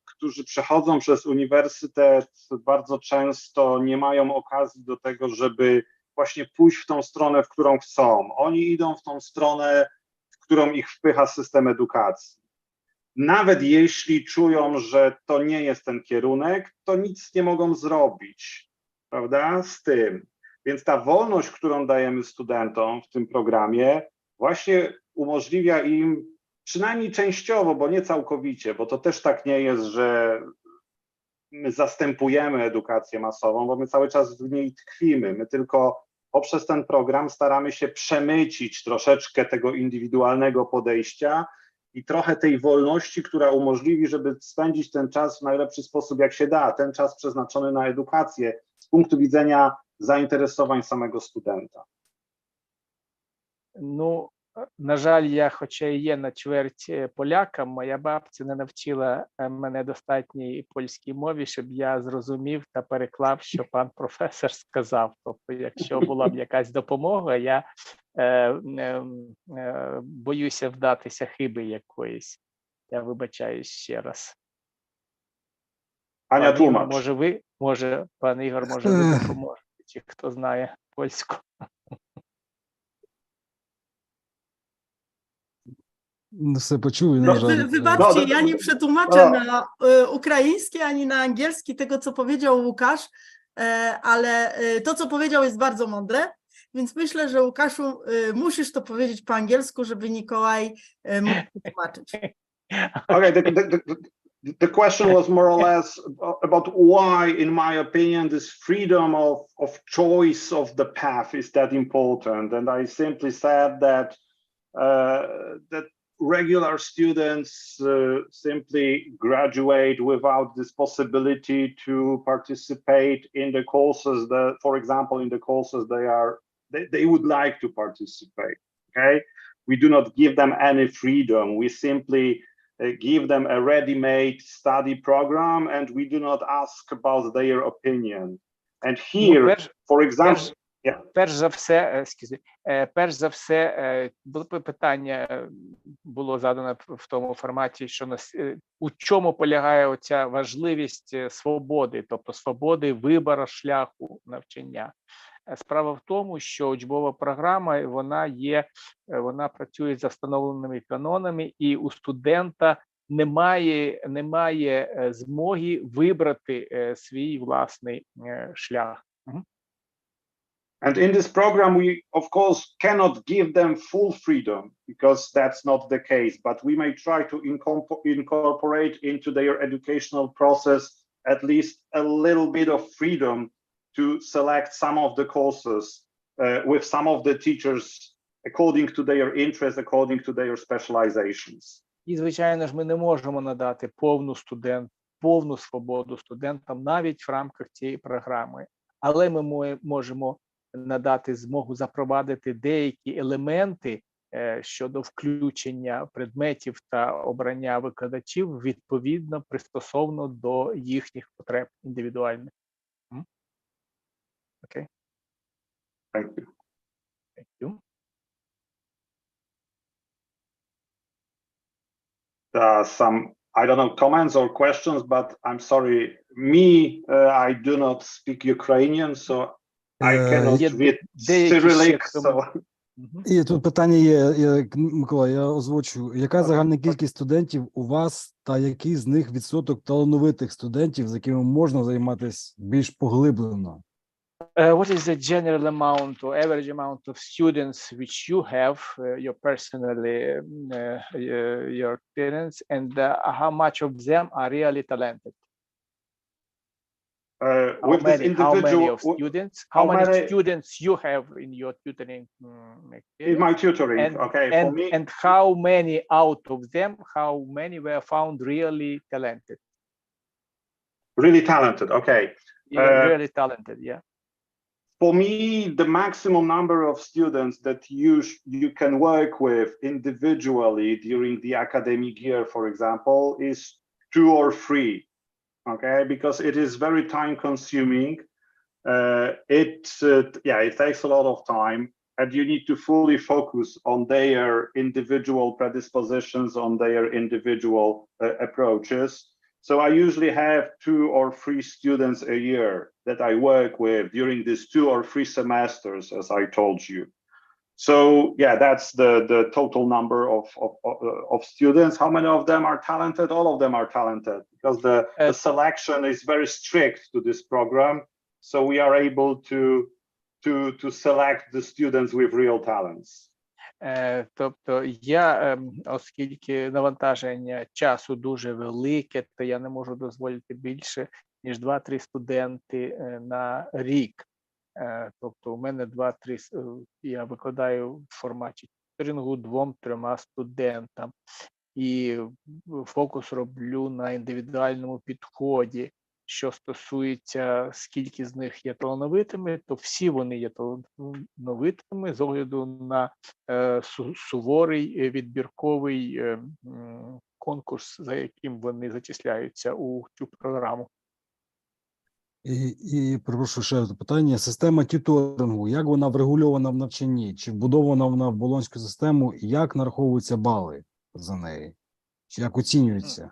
którzy przechodzą przez uniwersytet, bardzo często nie mają okazji do tego, żeby właśnie pójść w tą stronę, w którą chcą. Oni idą w tą stronę, w którą ich wpycha system edukacji. Nawet jeśli czują, że to nie jest ten kierunek, to nic nie mogą zrobić, prawda, z tym. Więc ta wolność, którą dajemy studentom w tym programie, właśnie umożliwia im, przynajmniej częściowo, bo nie całkowicie, bo to też tak nie jest, że my zastępujemy edukację masową, bo my cały czas w niej tkwimy. My tylko poprzez ten program staramy się przemycić troszeczkę tego indywidualnego podejścia i trochę tej wolności, która umożliwi, żeby spędzić ten czas w najlepszy sposób, jak się da, ten czas przeznaczony na edukację z punktu widzenia zainteresowań samego studenta. Ну, на жаль, я, хоча і є на чверть поляком, моя бабця не навчила мене достатній польській мові, щоб я зрозумів та переклав, що пан професор сказав. Тобто, якщо була б якась допомога, я боюся вдатися хиби якоїсь. Я вибачаюсь ще раз. Ania, Пан Ігор, tłumacz. пан Ігор, може, ви допоможете, чи хто знає польську. No sobie почув, на жаль. Wybaczcie, ja nie przetłumaczę na ukraiński ani na angielski tego, co powiedział Łukasz, ale to, co powiedział, jest bardzo mądre, więc myślę, że Łukaszu, musisz to powiedzieć po angielsku, żeby Mikołaj mógł przetłumaczyć. Okay, the question was more or less about why, in my opinion, this freedom of choice of the path is that important. And I simply said that that regular students simply graduate without this possibility to participate in the courses that, for example, in the courses they would like to participate. Okay, we do not give them any freedom. We simply give them a ready-made study program, and we do not ask about their opinion. And here, for example, Перш за все, питання було задано в тому форматі, що у чому полягає оця важливість свободи, тобто свободи вибору шляху навчання. Справа в тому, що учбова програма, вона працює за встановленими канонами, і у студента немає змоги вибрати свій власний шлях. And in this program, we, of course, cannot give them full freedom because that's not the case, but we may try to incorporate into their educational process at least a little bit of freedom to select some of the courses with some of the teachers according to their interests, according to their specializations. І, звичайно ж, ми не можемо надати повну свободу студентам навіть в рамках цієї програми. Але ми можемо надати змогу запровадити деякі елементи щодо включення предметів та обрання викладачів відповідно, пристосовано до їхніх потреб індивідуальних. Окей. Thank you. Thank you. Some, I don't know, comments or questions, but I'm sorry, I do not speak Ukrainian, so I cannot read Cyrillic. І тут питання є, Микола, я озвучу. Яка загальна кількість студентів у вас та який з них відсоток талановитих студентів, з якими можна займатися більш поглиблено? What is the general amount or average amount of students which you have, your personally, your experience, and how much of them are really talented? How many students you have in your tutoring experience? In my tutoring, and how many out of them, how many were found really talented? Really talented, okay. Really talented, yeah. For me, the maximum number of students that you can work with individually during the academic year, for example, is 2 or 3. Okay, because it is very time consuming. It takes a lot of time, and you need to fully focus on their individual predispositions, on their individual approaches. So I usually have 2 or 3 students a year that I work with during these 2 or 3 semesters, as I told you. So yeah, that's the total number of students. How many of them are talented? All of them are talented, because the selection is very strict to this program. So we are able to select the students with real talents. Тобто я, оскільки навантаження часу дуже велике, то я не можу дозволити більше, ніж 2-3 студенти на рік. Тобто у мене 2-3, я викладаю в форматі тюторингу 2-3 студентам. І фокус роблю на індивідуальному підході. Що стосується, скільки з них є талановитими, то всі вони є талановитими з огляду на суворий відбірковий конкурс, за яким вони зачисляються у цю програму. І прошу ще питання. Система тюторингу, як вона врегульована в навчанні? Чи вбудована вона в болонську систему? Як нараховуються бали за неї? Чи як оцінюються?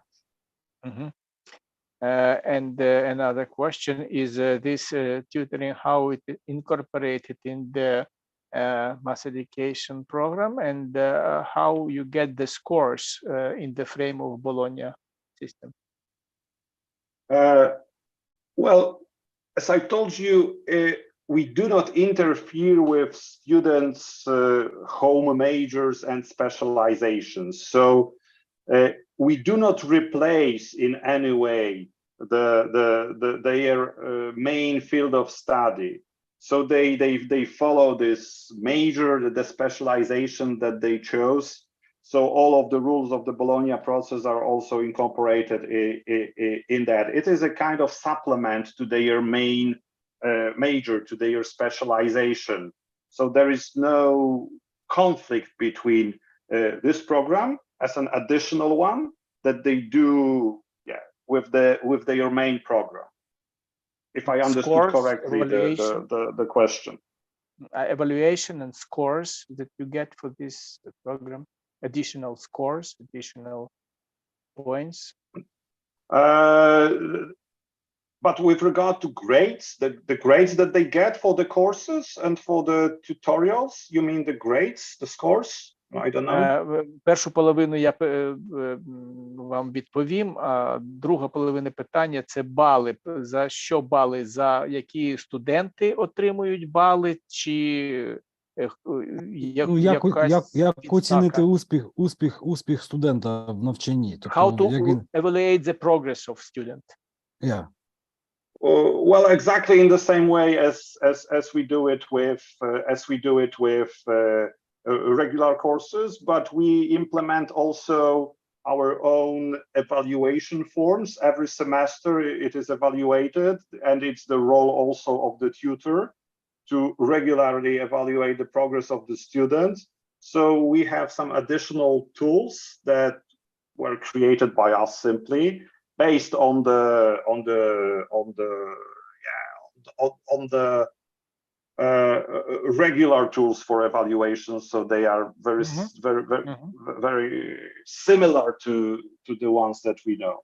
And another question is this tutoring, how it incorporated in the mass education program, and how you get the scores in the frame of Bologna system? Well, as I told you, we do not interfere with students' home majors and specializations. So we do not replace in any way their main field of study. So they follow this major, the specialization that they chose. So all of the rules of the Bologna process are also incorporated in that. It is a kind of supplement to their main major, to their specialization. So there is no conflict between this program as an additional one that they do with their main program. If I understood correctly the question. Evaluation and scores that you get for this program, additional scores, additional points. But with regard to grades, the grades that they get for the courses and for the tutorials, you mean the grades, the scores? I don't know. Першу половину я вам відповім, а друга половина питання – це бали. За що бали? За які студенти отримують бали? Чи як оцінити успіх студента в навчанні? How to evaluate the progress of student? Yeah. Well, exactly in the same way as we do it with regular courses, but we implement also our own evaluation forms. Every semester it is evaluated, and it's the role also of the tutor to regularly evaluate the progress of the students. So we have some additional tools that were created by us simply based on the regular tools for evaluation. So they are very similar to the ones that we know.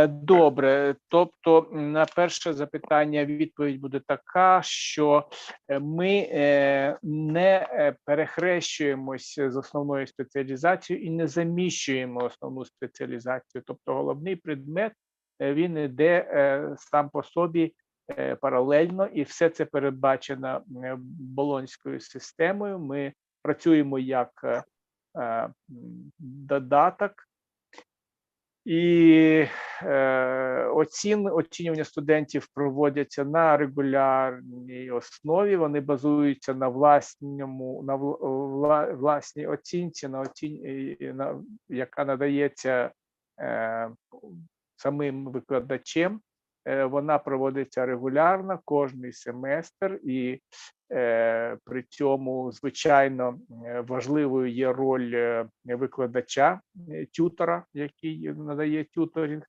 Добре, тобто на перше запитання відповідь буде така, що ми не перехрещуємось з основною спеціалізацією і не заміщуємо основну спеціалізацію. Тобто головний предмет, він іде сам по собі паралельно, і все це передбачено болонською системою. Ми працюємо як додаток. І оцінювання студентів проводяться на регулярній основі, вони базуються на власній оцінці, яка надається самим викладачем. Вона проводиться регулярно кожний семестр, і при цьому, звичайно, важливою є роль викладача, тютора, який надає тюторинг,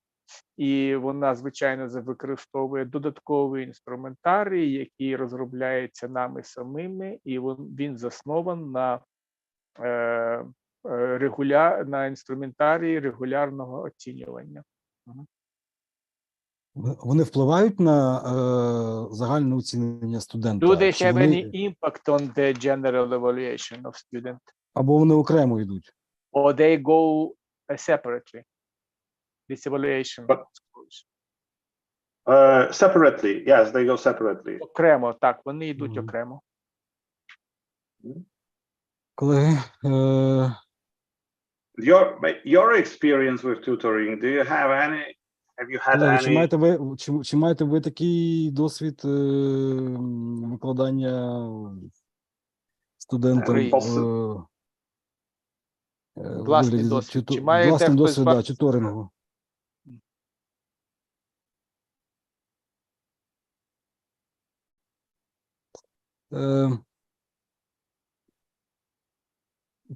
і вона, звичайно, використовує додатковий інструментарій, який розробляється нами самими, і він заснований на інструментарії регулярного оцінювання. Вони впливають на загальне оцінення студента? Do they have any impact on the general evaluation of student? Або вони окремо йдуть? Or they go separately? This evaluation. Separately, yes, they go separately. Окремо, так, вони йдуть окремо. Колеги, Your experience with tutoring, do you have any? Have you had колеги, any? чи маєте ви такий досвід викладання студентам? Власний досвід. Чи маєте власний хтось досвід, да, тюторингу?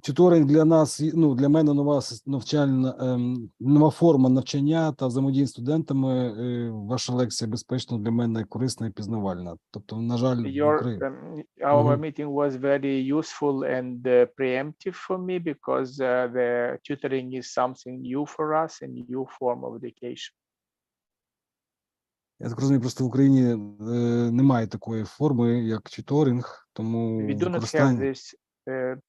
Тюторинг для нас, ну, для мене нова форма навчання та взаємодії з студентами. Ваша лекція, безпечно, для мене корисна і пізнавальна. Тобто, на жаль, our meeting was very useful and preemptive for me because the tutoring is something new for us, a new form of education. Я так розумію, просто в Україні немає такої форми, як тюторинг, тому використання...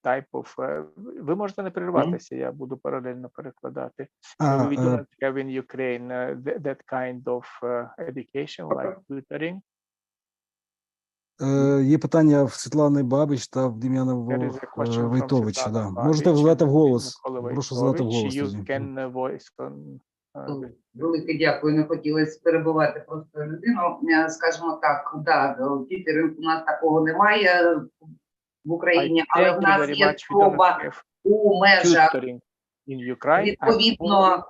Type of, ви можете не перерватися, я буду паралельно перекладати. We do not have in Ukraine that kind of education like tutoring. Є питання в Світлани Бабич та в Дем'яна Войтовича. Да. Можете задати вголос. Прошу задати вголос. Велике дякую, не хотілося перебувати просто людину. Скажімо так, да, тюторинг у нас такого немає в Україні, але в нас є спроба у межах відповідно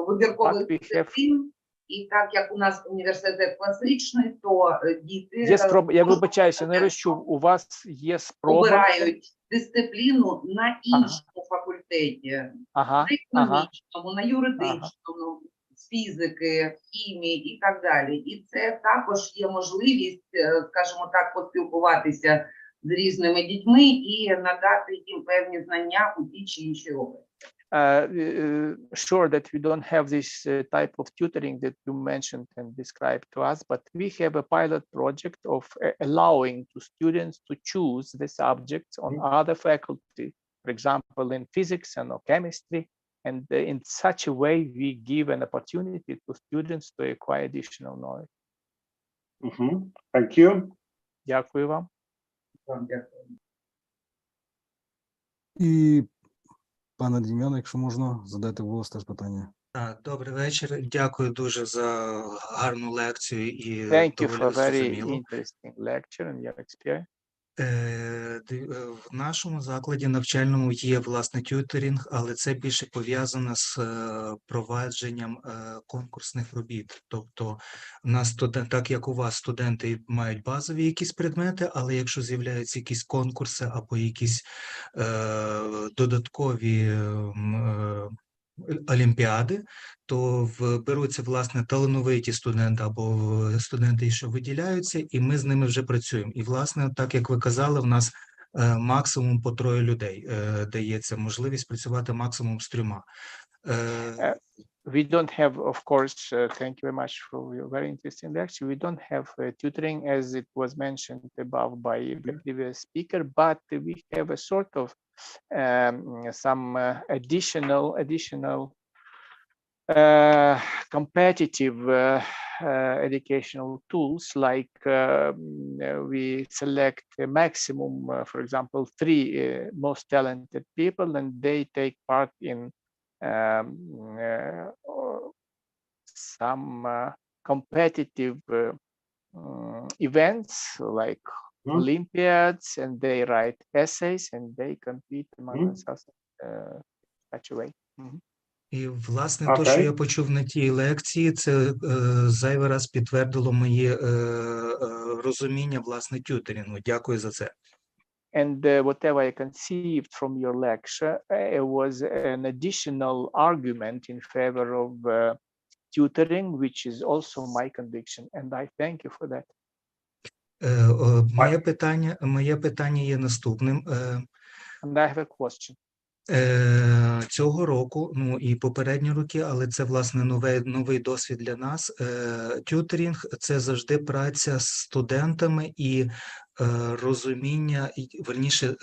вибіркових дисциплін, і так як у нас університет класичний, то діти я вибачаюся, не розчув, у вас є спроба обирають дисципліну на іншому факультеті, на економічному, на юридичному, з фізики, хімії і так далі. І це також є можливість, скажімо так, поспілкуватися з різними дітьми і надати їм певні знання у тій чи іншій області. Sure that we don't have this type of tutoring that you mentioned and described to us, but we have a pilot project of allowing to students to choose the subjects on other faculty, for example, in physics and or chemistry, and in such a way we give an opportunity to students to acquire additional knowledge. Thank you. Дякую вам. І пане Дем'яне, якщо можна, задайте голос теж питання. Добрий вечір. Дякую дуже за гарну лекцію і Thank you for доволі a very зрозуміло. interesting lecture and your experience. В нашому закладі навчальному є, власне, тюторинг, але це більше пов'язано з провадженням конкурсних робіт. Тобто, у нас так як у вас студенти мають базові якісь предмети, але якщо з'являються якісь конкурси або якісь додаткові олімпіади, то беруться, власне, талановиті студенти або студенти, що виділяються, і ми з ними вже працюємо. І, власне, так як ви казали, в нас максимум по 3 людей дається можливість працювати максимум з 3. We don't have, of course, thank you very much for your very interesting lecture. We don't have tutoring as it was mentioned above by the previous speaker, but we have a sort of some additional competitive educational tools, like we select a maximum, for example, 3 most talented people, and they take part in some competitive events like Olympiads, and they write essays and they compete among themselves such a way. І, власне, те, що я почув на тій лекції, це зайвий раз підтвердило моє розуміння, власне, тюторингу. Дякую за це. And whatever I conceived from your lecture, it was an additional argument in favor of tutoring, which is also my conviction, and I thank you for that. Моє питання є наступним. And I have a question. Цього року, ну і попередні роки, але це, власне, новий досвід для нас. Тюторинг – це завжди праця з студентами і розуміння, верніше,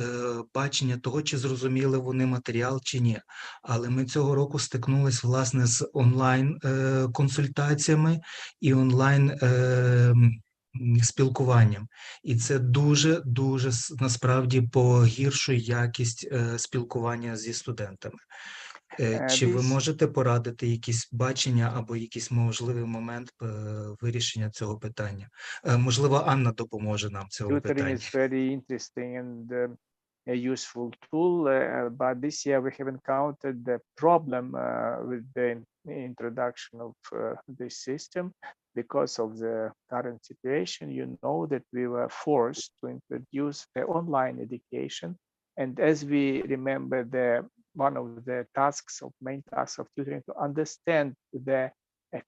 бачення того, чи зрозуміли вони матеріал, чи ні. Але ми цього року стикнулись, власне, з онлайн-консультаціями і онлайн спілкуванням. І це дуже насправді погіршує якість спілкування зі студентами. Чи ви можете порадити якісь бачення або якийсь можливий момент вирішення цього питання? Можливо, Анна допоможе нам цього питання. Tutoring is very interesting and a useful tool, but this year we have encountered the problem with the introduction of this system. Because of the current situation, you know that we were forced to introduce the online education. And as we remember, one of the main tasks of tutoring to understand the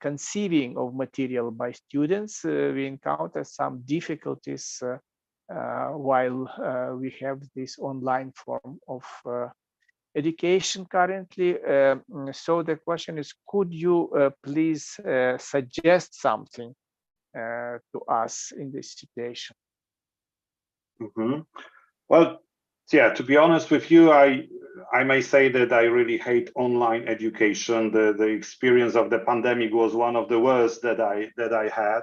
conceiving of material by students, we encounter some difficulties while we have this online form of education currently. So the question is, could you please suggest something to us in this situation? Well, yeah, to be honest with you, I may say that I really hate online education. The experience of the pandemic was one of the worst that I had.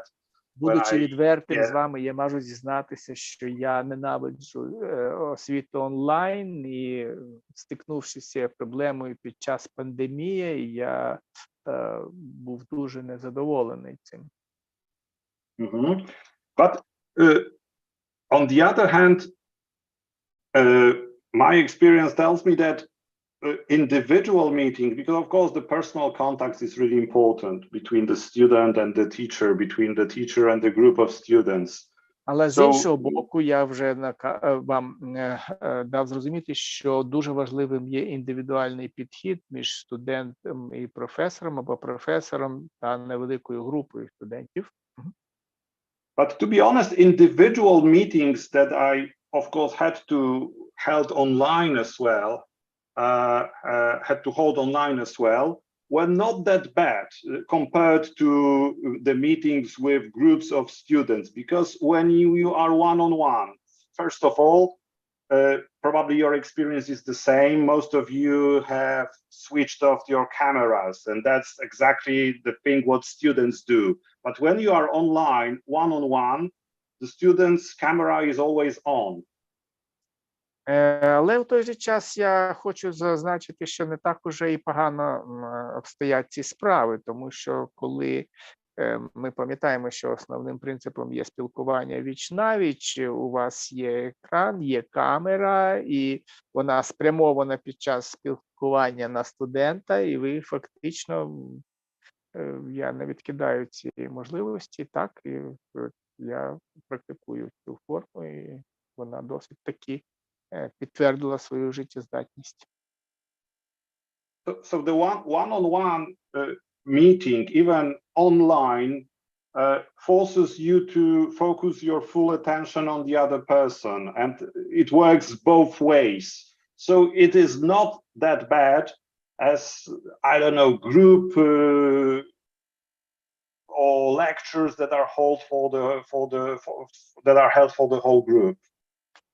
Будучи відвертим з вами, я можу зізнатися, що я ненавиджу освіту онлайн, і стикнувшись з цією проблемою під час пандемії, я був дуже незадоволений цим. But on the other hand, my experience tells me that individual meetings, because of course the personal contact is really important between the student and the teacher, between the teacher and the group of students. Але з іншого боку, я вже вам дав зрозуміти, що дуже важливим є індивідуальний підхід між студентом і професором або професором та невеликою групою студентів. But to be honest, individual meetings that I, of course, had to hold online as well, were not that bad compared to the meetings with groups of students, because when you are one-on-one, first of all, probably your experience is the same. Most of you have switched off your cameras, and that's exactly the thing what students do. But when you are online, one-on-one, the student's camera is always on. Але в той же час я хочу зазначити, що не так уже і погано обстоять ці справи, тому що коли ми пам'ятаємо, що основним принципом є спілкування віч-навіч, у вас є екран, є камера, і вона спрямована під час спілкування на студента, і ви фактично, я не відкидаю ці можливості, так, і я практикую цю форму, і вона досить таки підтвердила свою життєздатність. So the one-on-one meeting, even online, forces you to focus your full attention on the other person, and it works both ways. So it is not that bad as, I don't know, group or lectures that are held for the whole group.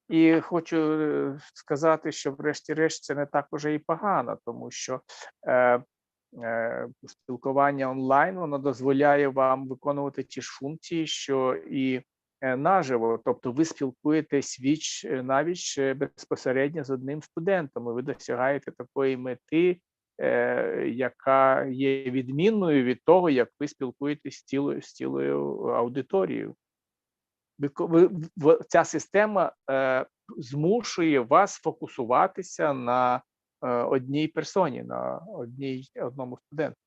І хочу сказати, що врешті-решт це не так уже і погано, тому що спілкування онлайн, воно дозволяє вам виконувати ті ж функції, що і наживо. Тобто ви спілкуєтесь віч-навіч безпосередньо з одним студентом, і ви досягаєте такої мети, яка є відмінною від того, як ви спілкуєтесь з цілою аудиторією. Ця система змушує вас фокусуватися на одній персоні, на одному студенту.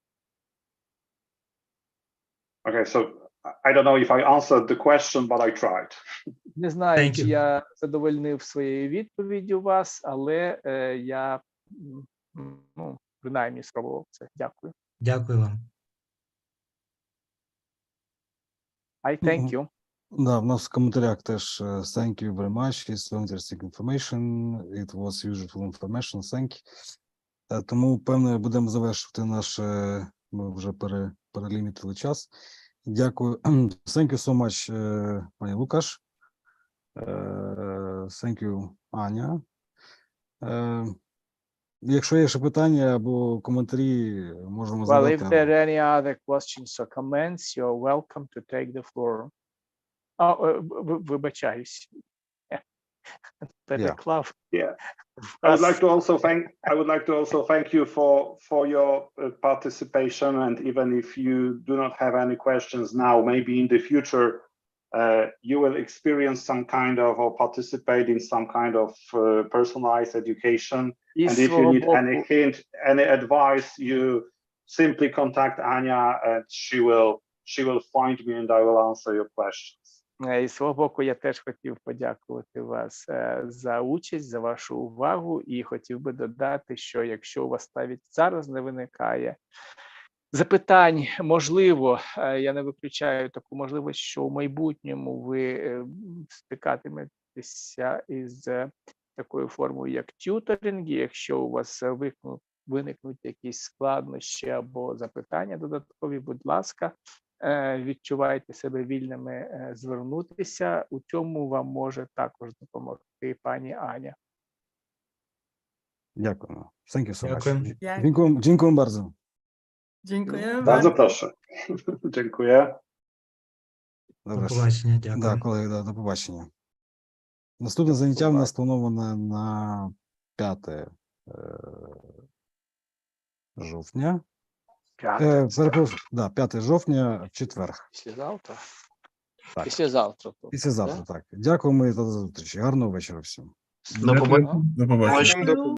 Okay, so I don't know if I answered the question, but I tried. Не знаю, Thank чи you. я задовольнив своєю відповіддю вас, але я, принаймні, спробував це. Дякую. Дякую вам. I thank you. Да, в нас в коментарях теж thank you very much, it's so interesting information, it was useful information, thank you. Тому, певно, будемо завершувати наш, ми вже перелімітили час. Дякую. Thank you so much, пані Лукаш. Thank you, Аня. Якщо є ще питання або коментарі, можемо Well, if задати. there are any other questions or comments, you're welcome to take the floor. Вибачаюсь. Переклав. Yeah. I would like to also thank you for your participation, and even if you do not have any questions now, maybe in the future you will experience some kind of or participate in some kind of personalized education. And if you need any hint, any advice, you simply contact Anya, and she will find me, and I will answer your questions. І з свого боку, я теж хотів подякувати вас за участь, за вашу увагу, і хотів би додати, що якщо у вас навіть зараз не виникає запитань, можливо, я не виключаю таку можливість, що в майбутньому ви стикатиметеся із такою формою, як тюторинг. Якщо у вас виникнуть якісь складнощі або запитання додаткові, будь ласка, відчувайте себе вільними звернутися. У цьому вам може також допомогти пані Аня. Дякуємо. Thank you so much. Дякую. Dziękuję bardzo. Dziękuję Bardzo proszę. Dziękuję. До побачення, дякую. Да, колеги, до побачення. Наступне заняття в нас плановане на 5 жовтня. 5 жовтня, в четвер. Післязавтра? Так. Післязавтра. Післязавтра, так. Дякуємо і до зустрічі. Гарного вечора всім. До побачення. bardzo.